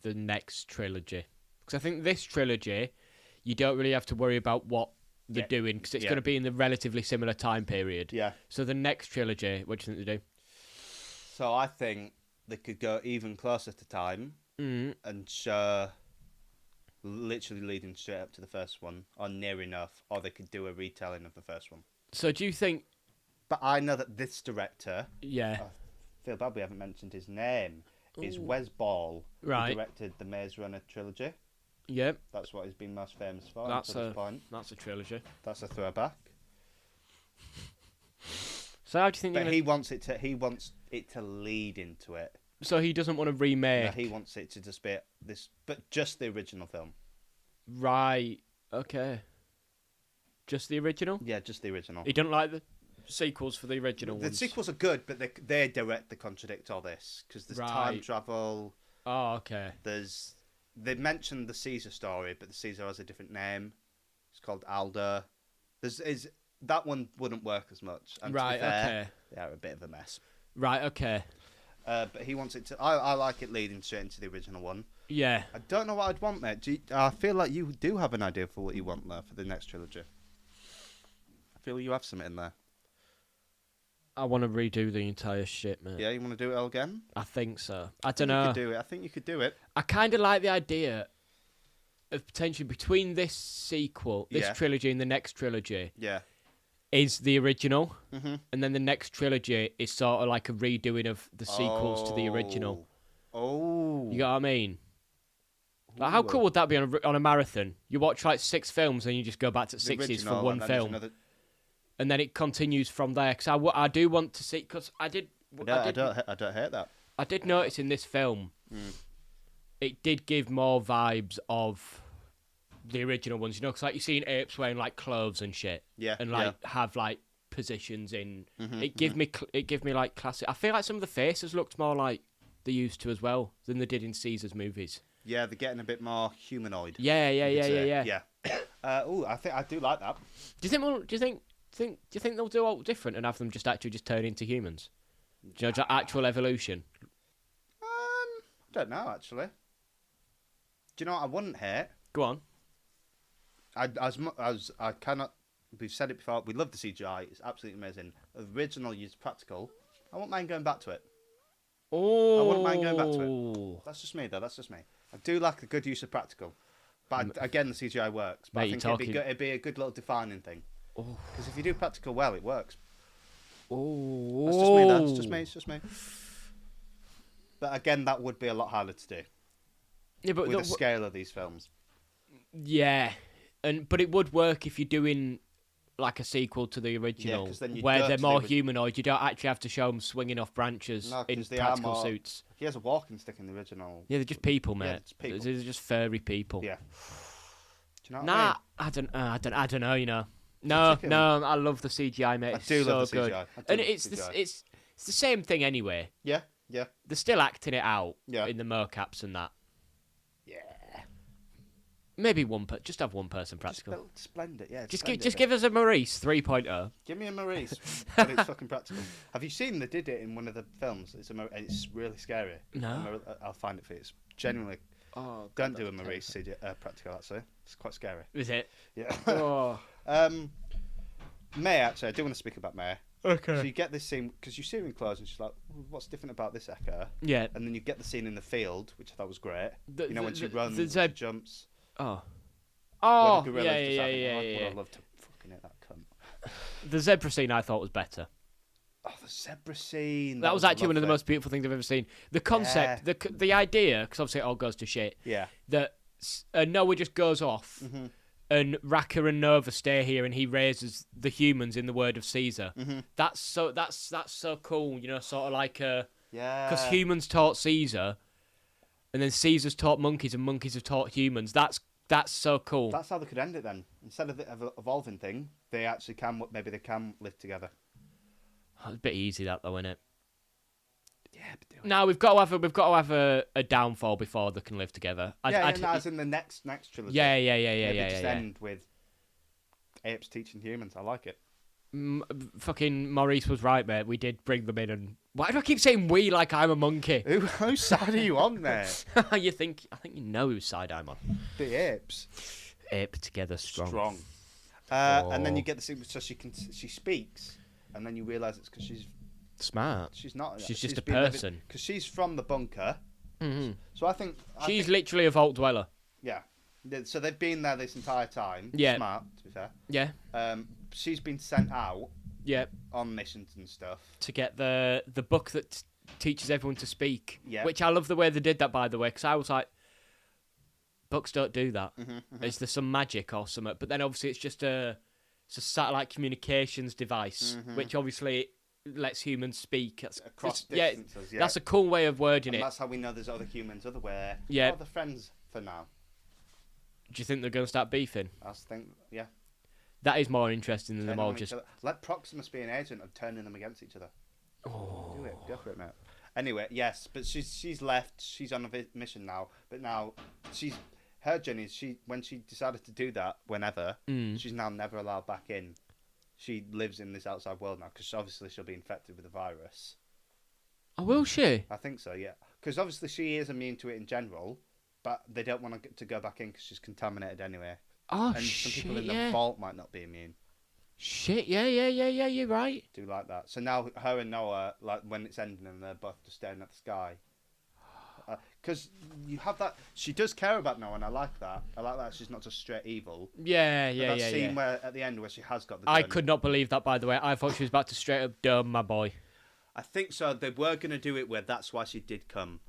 the next trilogy? Because I think this trilogy, you don't really have to worry about what they're doing, because it's going to be in the relatively similar time period. Yeah. So the next trilogy, what do you think they do? So I think they could go even closer to time and show literally leading straight up to the first one, or near enough, or they could do a retelling of the first one. So do you think... But I know that this director... Yeah. I feel bad we haven't mentioned his name. Is Wes Ball, right, who directed the Maze Runner trilogy. Yep. That's what he's been most famous for. That's this point. That's a trilogy. That's a throwback. So how do you think? But he wants it to lead into it. So he doesn't want to remake. No, he wants it to just be this, but just the original film. Right. Okay. Just the original. Yeah, just the original. He don't like the sequels for the original ones. The sequels are good, but they directly contradict all this because there's time travel. Oh, okay. They mentioned the Caesar story, but the Caesar has a different name. It's called Aldo. That one wouldn't work as much. And right. To be fair, Okay. They are a bit of a mess. Right. Okay. But he wants it to. I like it leading straight into the original one. Yeah. I don't know what I'd want, mate. I feel like you do have an idea for what you want there for the next trilogy. I feel you have something in there. I want to redo the entire shit, man. Yeah, you want to do it all again? I think so. I don't know. You could do it. I think you could do it. I kind of like the idea of potentially between this sequel, this trilogy, and the next trilogy. Yeah. Is the original, and then the next trilogy is sort of like a redoing of the sequels to the original. Oh. You know what I mean? Like, how cool would that be on a marathon? You watch like 6 films and you just go back to the 60s for one film. And then it continues from there. Because I do want to see... Because I don't hate that. I did notice in this film, it did give more vibes of the original ones. You know, because like you seen apes wearing like clothes and shit. Yeah. And like have like positions in... It give me like classic... I feel like some of the faces looked more like they used to as well than they did in Caesar's movies. Yeah, they're getting a bit more humanoid. Yeah. Yeah. I do like that. Do you think they'll do all different and have them just turn into humans? Do you know, actual evolution? I don't know actually. Do you know what I wouldn't hate? Go on. As I cannot. We've said it before. We love the CGI. It's absolutely amazing. The original used practical. I wouldn't mind going back to it. Oh. I wouldn't mind going back to it. That's just me, though. That's just me. I do like a good use of practical, but again, the CGI works. But I think it'd be a good little defining thing. Because if you do practical well, it works. Oh. That's just me. It's just me. But again, that would be a lot harder to do. Yeah, but with the scale of these films. Yeah, but it would work if you're doing like a sequel to the original, where they're more humanoid. You don't actually have to show them swinging off branches in practical suits. He has a walking stick in the original. Yeah, they're just people, mate. Yeah, it's people. They're just furry people. Yeah. Do you know what I mean? I don't know. You know. No, I love the CGI, mate. I do love the good. CGI. And it's the same thing anyway. Yeah. They're still acting it out in the mocaps and that. Yeah. Maybe just have one person practical. Just blend it, yeah. Just give us a Maurice 3.0. Give me a Maurice, but it's fucking practical. Have you seen they did it in one of the films? It's really scary. No. I'll find it for you. It's genuinely. Oh, don't do a Maurice practical, actually. It's quite scary. Is it? Yeah. Oh. May, actually, I do want to speak about May. Okay. So you get this scene, because you see her in clothes, and she's like, what's different about this Echo? Yeah. And then you get the scene in the field, which I thought was great. When she runs, she jumps. Oh. Oh, Yeah. Would I love to fucking hit that cunt. The zebra scene I thought was better. Oh, the zebra scene. That was actually one of the most beautiful things I've ever seen. The concept, the idea, because obviously it all goes to shit. Yeah. That Noah just goes off, and Raka and Nova stay here, and he raises the humans in the word of Caesar. That's so cool. Sort of like because humans taught Caesar, and then Caesar's taught monkeys, and monkeys have taught humans. That's so cool. That's how they could end it then. Instead of the evolving thing, they actually can. Maybe they can live together. It's a bit easy that though, isn't it? Yeah, but do it. No, we've got to have a downfall before they can live together. As in the next trilogy. Yeah. Just end with apes teaching humans. I like it. Fucking Maurice was right, mate. We did bring them in, and why do I keep saying we like I'm a monkey? Whose side are you on there? I think you know whose side I'm on. The apes. Ape together strong. And then you get the scene so she speaks, and then you realise it's because she's smart. She's not. She's just a person. Because she's from the bunker. Mm-hmm. So I think she's literally a vault dweller. Yeah. So they've been there this entire time. Yeah. Smart, to be fair. Yeah. She's been sent out. Yeah. On missions and stuff. To get the book that teaches everyone to speak. Yeah. Which I love the way they did that, by the way, because I was like, books don't do that. Mm-hmm. Is there some magic or something? But then obviously it's just a satellite communications device, which obviously lets humans speak. That's across distances. Yeah. That's a cool way of wording it. That's how we know there's other humans everywhere. Yeah. Other friends for now. Do you think they're going to start beefing? I think, yeah. That is more interesting than them all just... Let Proximus be an agent of turning them against each other. Oh. Do it. Go for it, mate. Anyway, yes, but she's left. She's on a mission now. But now, her journey is when she decided to do that, whenever, she's now never allowed back in. She lives in this outside world now, because obviously she'll be infected with the virus. Oh, will she? I think so, yeah. Because obviously she is immune to it in general, but they don't want to go back in because she's contaminated anyway. Oh, and some people in the vault might not be immune. Shit, yeah, you're right. Do like that. So now her and Noah, like when it's ending and they're both just staring at the sky. Because you have that... She does care about Noah, and I like that. I like that she's not just straight evil. Yeah. That scene where at the end where she has got the gun. I could not believe that, by the way. I thought she was about to straight up dome my boy. I think so. They were going to do it where that's why she did come.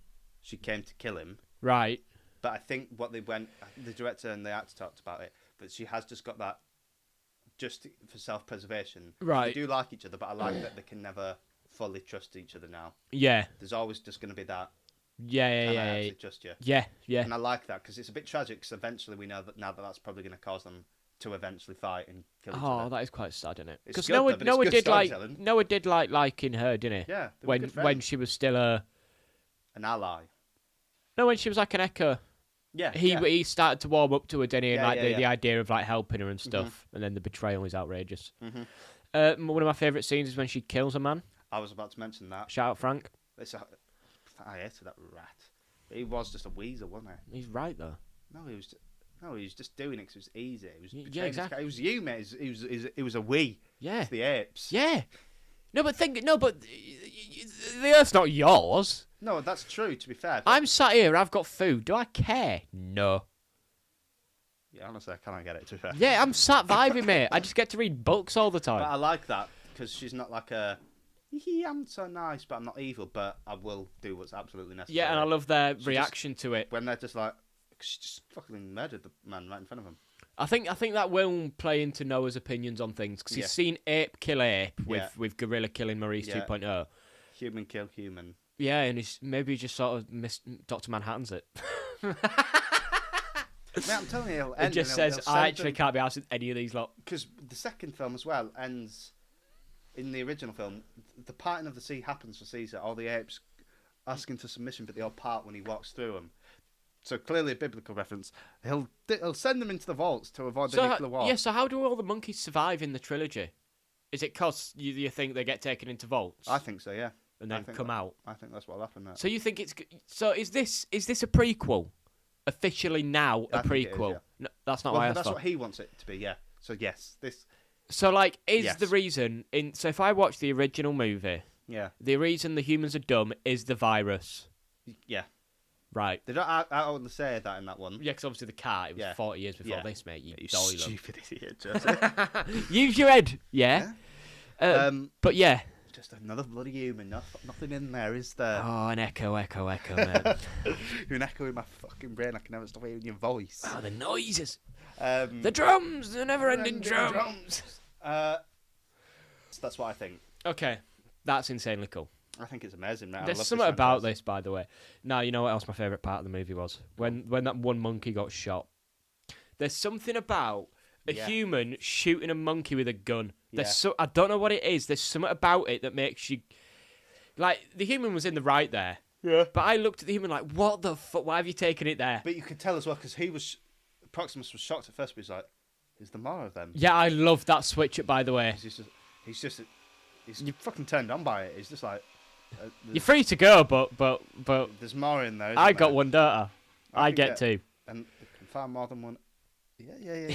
She came to kill him. Right. But I think the director and the actor talked about it, but she has just got that just for self-preservation. Right. They do like each other, but I like that they can never fully trust each other now. Yeah. There's always just going to be that. Yeah. Can I actually trust you? Yeah. And I like that because it's a bit tragic because eventually we know that now that's probably going to cause them to eventually fight and kill each other. Oh, that is quite sad, isn't it? Because Noah did like liking her, didn't he? Yeah. When she was still an ally. No, when she was like an echo. Yeah. He started to warm up to her, didn't he? And Yeah, the idea of like helping her and stuff, and then the betrayal is outrageous. Mm-hmm. One of my favourite scenes is when she kills a man. I was about to mention that. Shout out Frank. I hated that rat. He was just a weasel, wasn't he? He's right though. No, he was just doing it because it was easy. It was exactly. It was you, mate. It was a we. Yeah. It's the apes. Yeah. No, but the Earth's not yours. No, that's true. To be fair, I'm sat here. I've got food. Do I care? No. Yeah, honestly, I cannot get it. To be fair. Yeah, I'm sat vibing, mate. I just get to read books all the time. But I like that because she's not like a. I'm so nice, but I'm not evil. But I will do what's absolutely necessary. Yeah, and I love their reaction to it when they're just like, she just fucking murdered the man right in front of him. I think that will play into Noah's opinions on things because he's seen ape kill ape with gorilla killing Maurice 2.0. Human kill human. Yeah, and maybe he just sort of missed Dr. Manhattan's it. Mate, I'm telling you, it just says I actually can't be asked with any of these lot. Because the second film as well ends in the original film. The parting of the sea happens for Caesar. All the apes asking for submission, but they all part when he walks through them. So clearly a biblical reference. He'll send them into the vaults to avoid the nuclear war. Yeah, so how do all the monkeys survive in the trilogy? Is it because you think they get taken into vaults? I think so, yeah. And then come out? I think that's what'll happen. So you think it's... So is this a prequel? Officially now a prequel? No, that's not what I asked that's for. what he wants it to be, yeah. So yes, this... So, like, is Yes. the reason... So if I watch the original movie, Yeah. the reason the humans are dumb is the virus. Yeah. Right. They don't outwardly say that in that one. Yeah, because obviously the car, it was 40 years before this, mate. You doily. Stupid idiot, Joseph. Use your head, yeah? But yeah. Just another bloody human. Nothing in there, is there? Oh, an echo, mate. You're an echo in my fucking brain. I can never stop hearing your voice. Oh, the noises. The drums, the never-ending Never-ending drums. So that's what I think. Okay, that's insanely cool. I think it's amazing, man. There's something about this, by the way. Now, you know what else my favourite part of the movie was? When that one monkey got shot. There's something about a human shooting a monkey with a gun. I don't know what it is. There's something about it that makes you... Like, the human was in the right there. Yeah. But I looked at the human like, what the fuck? Why have you taken it there? But you could tell as well, because Proximus was shocked at first, but he's like, is there more of them? Yeah, I love that switch up, by the way. He's fucking turned on by it. He's just like... You're free to go, but there's more in there. I got one daughter. I get two. And can find more than one. Yeah.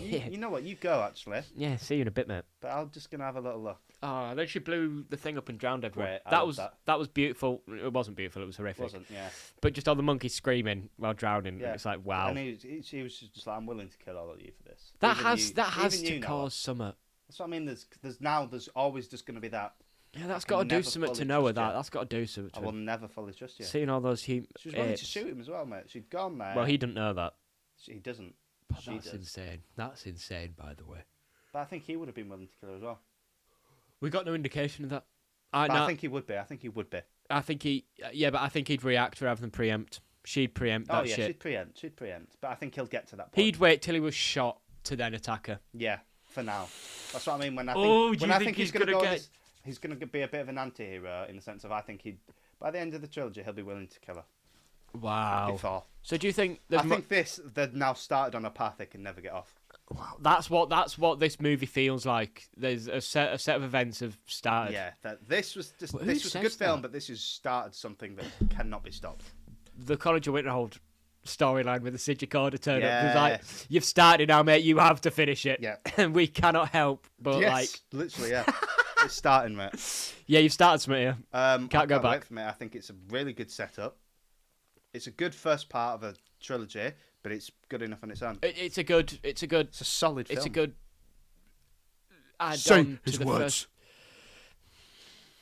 You know what? You go, actually. Yeah, see you in a bit, mate. But I'm just going to have a little look. Oh, then she blew the thing up and drowned everyone. Great, that was beautiful. It wasn't beautiful, it was horrific. It wasn't, yeah. But just all the monkeys screaming while drowning. Yeah. It's like, wow. And he was just like, I'm willing to kill all of you for this. That has to cause something. That's what I mean. There's always just going to be that. Yeah, that's got to do something to Noah. That's got to do something to I will never fully trust you. Seeing all those She was willing to shoot him as well, mate. She'd gone there. Well, he didn't know that. He doesn't. But that's insane. That's insane, by the way. But I think he would have been willing to kill her as well. We got no indication of that. I think he would be. I think but I think he'd react rather than preempt. She'd preempt that shit. She'd preempt. But I think he'll get to that point. He'd wait till he was shot to then attack her. Yeah, for now. That's what I mean. When I think he's going to get... He's going to be a bit of an anti-hero in the sense of I think by the end of the trilogy, he'll be willing to kill her. Wow. Before. So do you think... they've now started on a path they can never get off. Wow. That's what this movie feels like. There's a set of events have started. Yeah, this was a good film, but this has started something that cannot be stopped. The College of Winterhold storyline with the Sid Recorder turn up. It's like, you've started now, mate. You have to finish it. Yeah. And we cannot help but literally, yeah. It's starting, mate. Yeah, you've started something here. Can't go back. I think it's a really good setup. It's a good first part of a trilogy, but it's good enough on its own. It's a solid film. It's a good add-on to the first.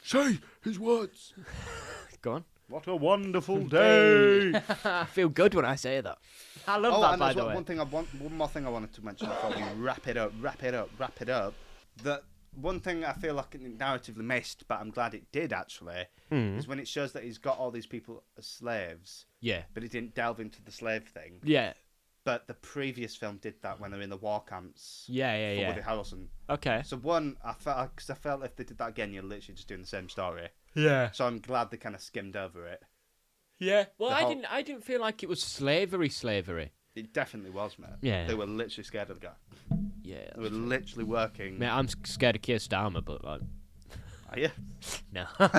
Say his words. Go on. What a wonderful day. I feel good when I say that. I love that, by the way. One more thing I wanted to mention before we wrap it up. That one thing I feel like it narratively missed, but I'm glad it did actually, is when it shows that he's got all these people as slaves. Yeah. But he didn't delve into the slave thing. Yeah. But the previous film did that when they're in the war camps. Yeah. For Woody Harrelson. Okay. So I felt if they did that again, you're literally just doing the same story. Yeah. So I'm glad they kind of skimmed over it. Yeah. Well, I didn't feel like it was slavery. It definitely was, mate. Yeah. They were literally scared of the guy. Yeah. They were literally working. Mate, I'm scared of Keir Starmer, but like. Are you? No. I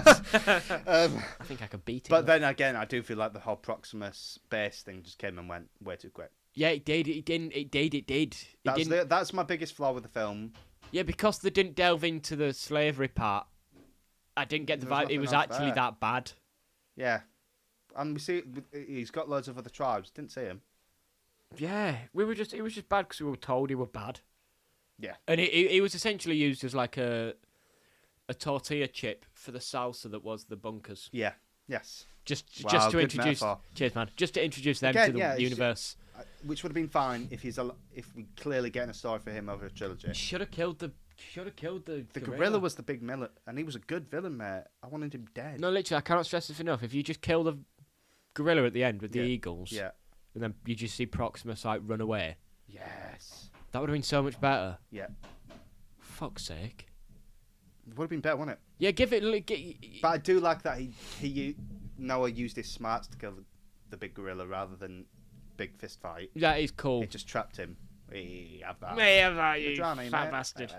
think I could beat him. But then again, I do feel like the whole Proximus base thing just came and went way too quick. Yeah, it did. It did. That's my biggest flaw with the film. Yeah, because they didn't delve into the slavery part. I didn't get the vibe. It was actually that bad. Yeah. And we see he's got loads of other tribes. Didn't see him. Yeah, it was just bad because we were told he were bad. Yeah. And he was essentially used as like a tortilla chip for the salsa that was the bunkers. Yeah. Yes. Just to introduce. Metaphor. Cheers, man. Just to introduce them to the universe. Which would have been fine if we clearly getting a story for him over a trilogy. Should have killed the gorilla was the big villain, and he was a good villain, mate. I wanted him dead. No, literally, I cannot stress this enough. If you just kill the gorilla at the end with the eagles, yeah, and then you just see Proximus like run away. Yes, that would have been so much better. Yeah. Fuck's sake. It would have been better, wouldn't it? Yeah, give it. But I do like that Noah used his smarts to the big gorilla rather than big fist fight. That is cool. It just trapped him. We have that. Me have that, You're you drowning, fat mate. bastard.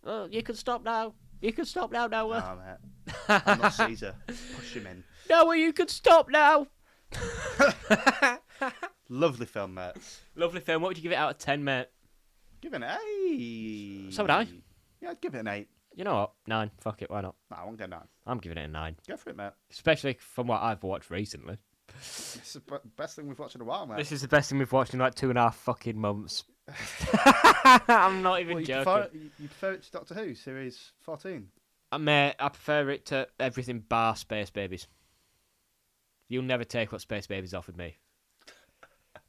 Oh, you can stop now. You can stop now, Noah. No, mate. I'm not Caesar. Push him in. Noah, you can stop now. Lovely film, mate. Lovely film. What would you give it out of 10, mate? Give it an 8. So would I. Yeah, I'd give it an 8. You know what? 9. Fuck it, why not? No, I won't go 9. I'm giving it a 9. Go for it, mate. Especially from what I've watched recently. It's the best thing we've watched in a while, mate. This is the best thing we've watched in like 2.5 fucking months. I'm not even joking. You prefer it to Doctor Who, series 14? Mate, I prefer it to everything bar Space Babies. You'll never take what Space Babies offered me.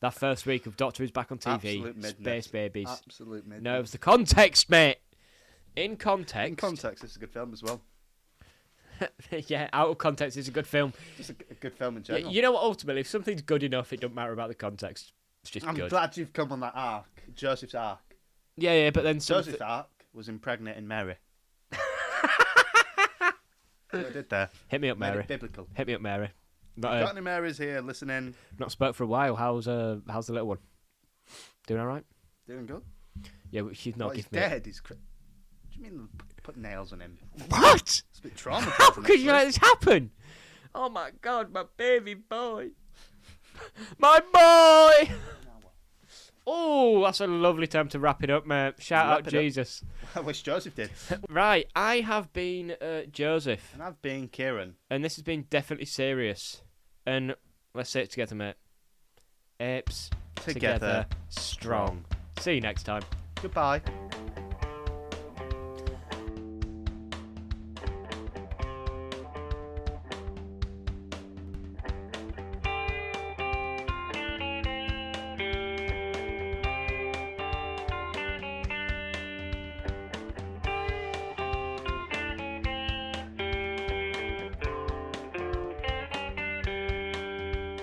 That first week of Doctor Who's back on TV, Absolute midness. Space Babies. Absolute midness. No, it was the context, mate. In context. In context, it's a good film as well. Yeah, out of context, it's a good film. Just a good film in general. You know what, ultimately, if something's good enough, it doesn't matter about the context. It's just I'm good. glad you've come on that arc, Joseph's arc. Yeah, but then Joseph's arc was impregnating Mary. What I did there. Hit me up, Made Mary. it biblical. Hit me up, Mary. Got any Marys here listening? Not spoke for a while. How's the little one? Doing all right? Doing good. Yeah, but she's not He's giving me. dead. What do you mean put nails on him? What? It's a bit traumatizing. How could you actually. let this happen? Oh my God, my baby boy, my boy. Oh, that's a lovely time to wrap it up, mate. Shout Wrap out it up. Jesus. I wish Joseph did. Right, I have been Joseph, And I've been Kieran. and this has been definitely serious. And let's say it together, mate. Apes Together strong. See you next time. Goodbye.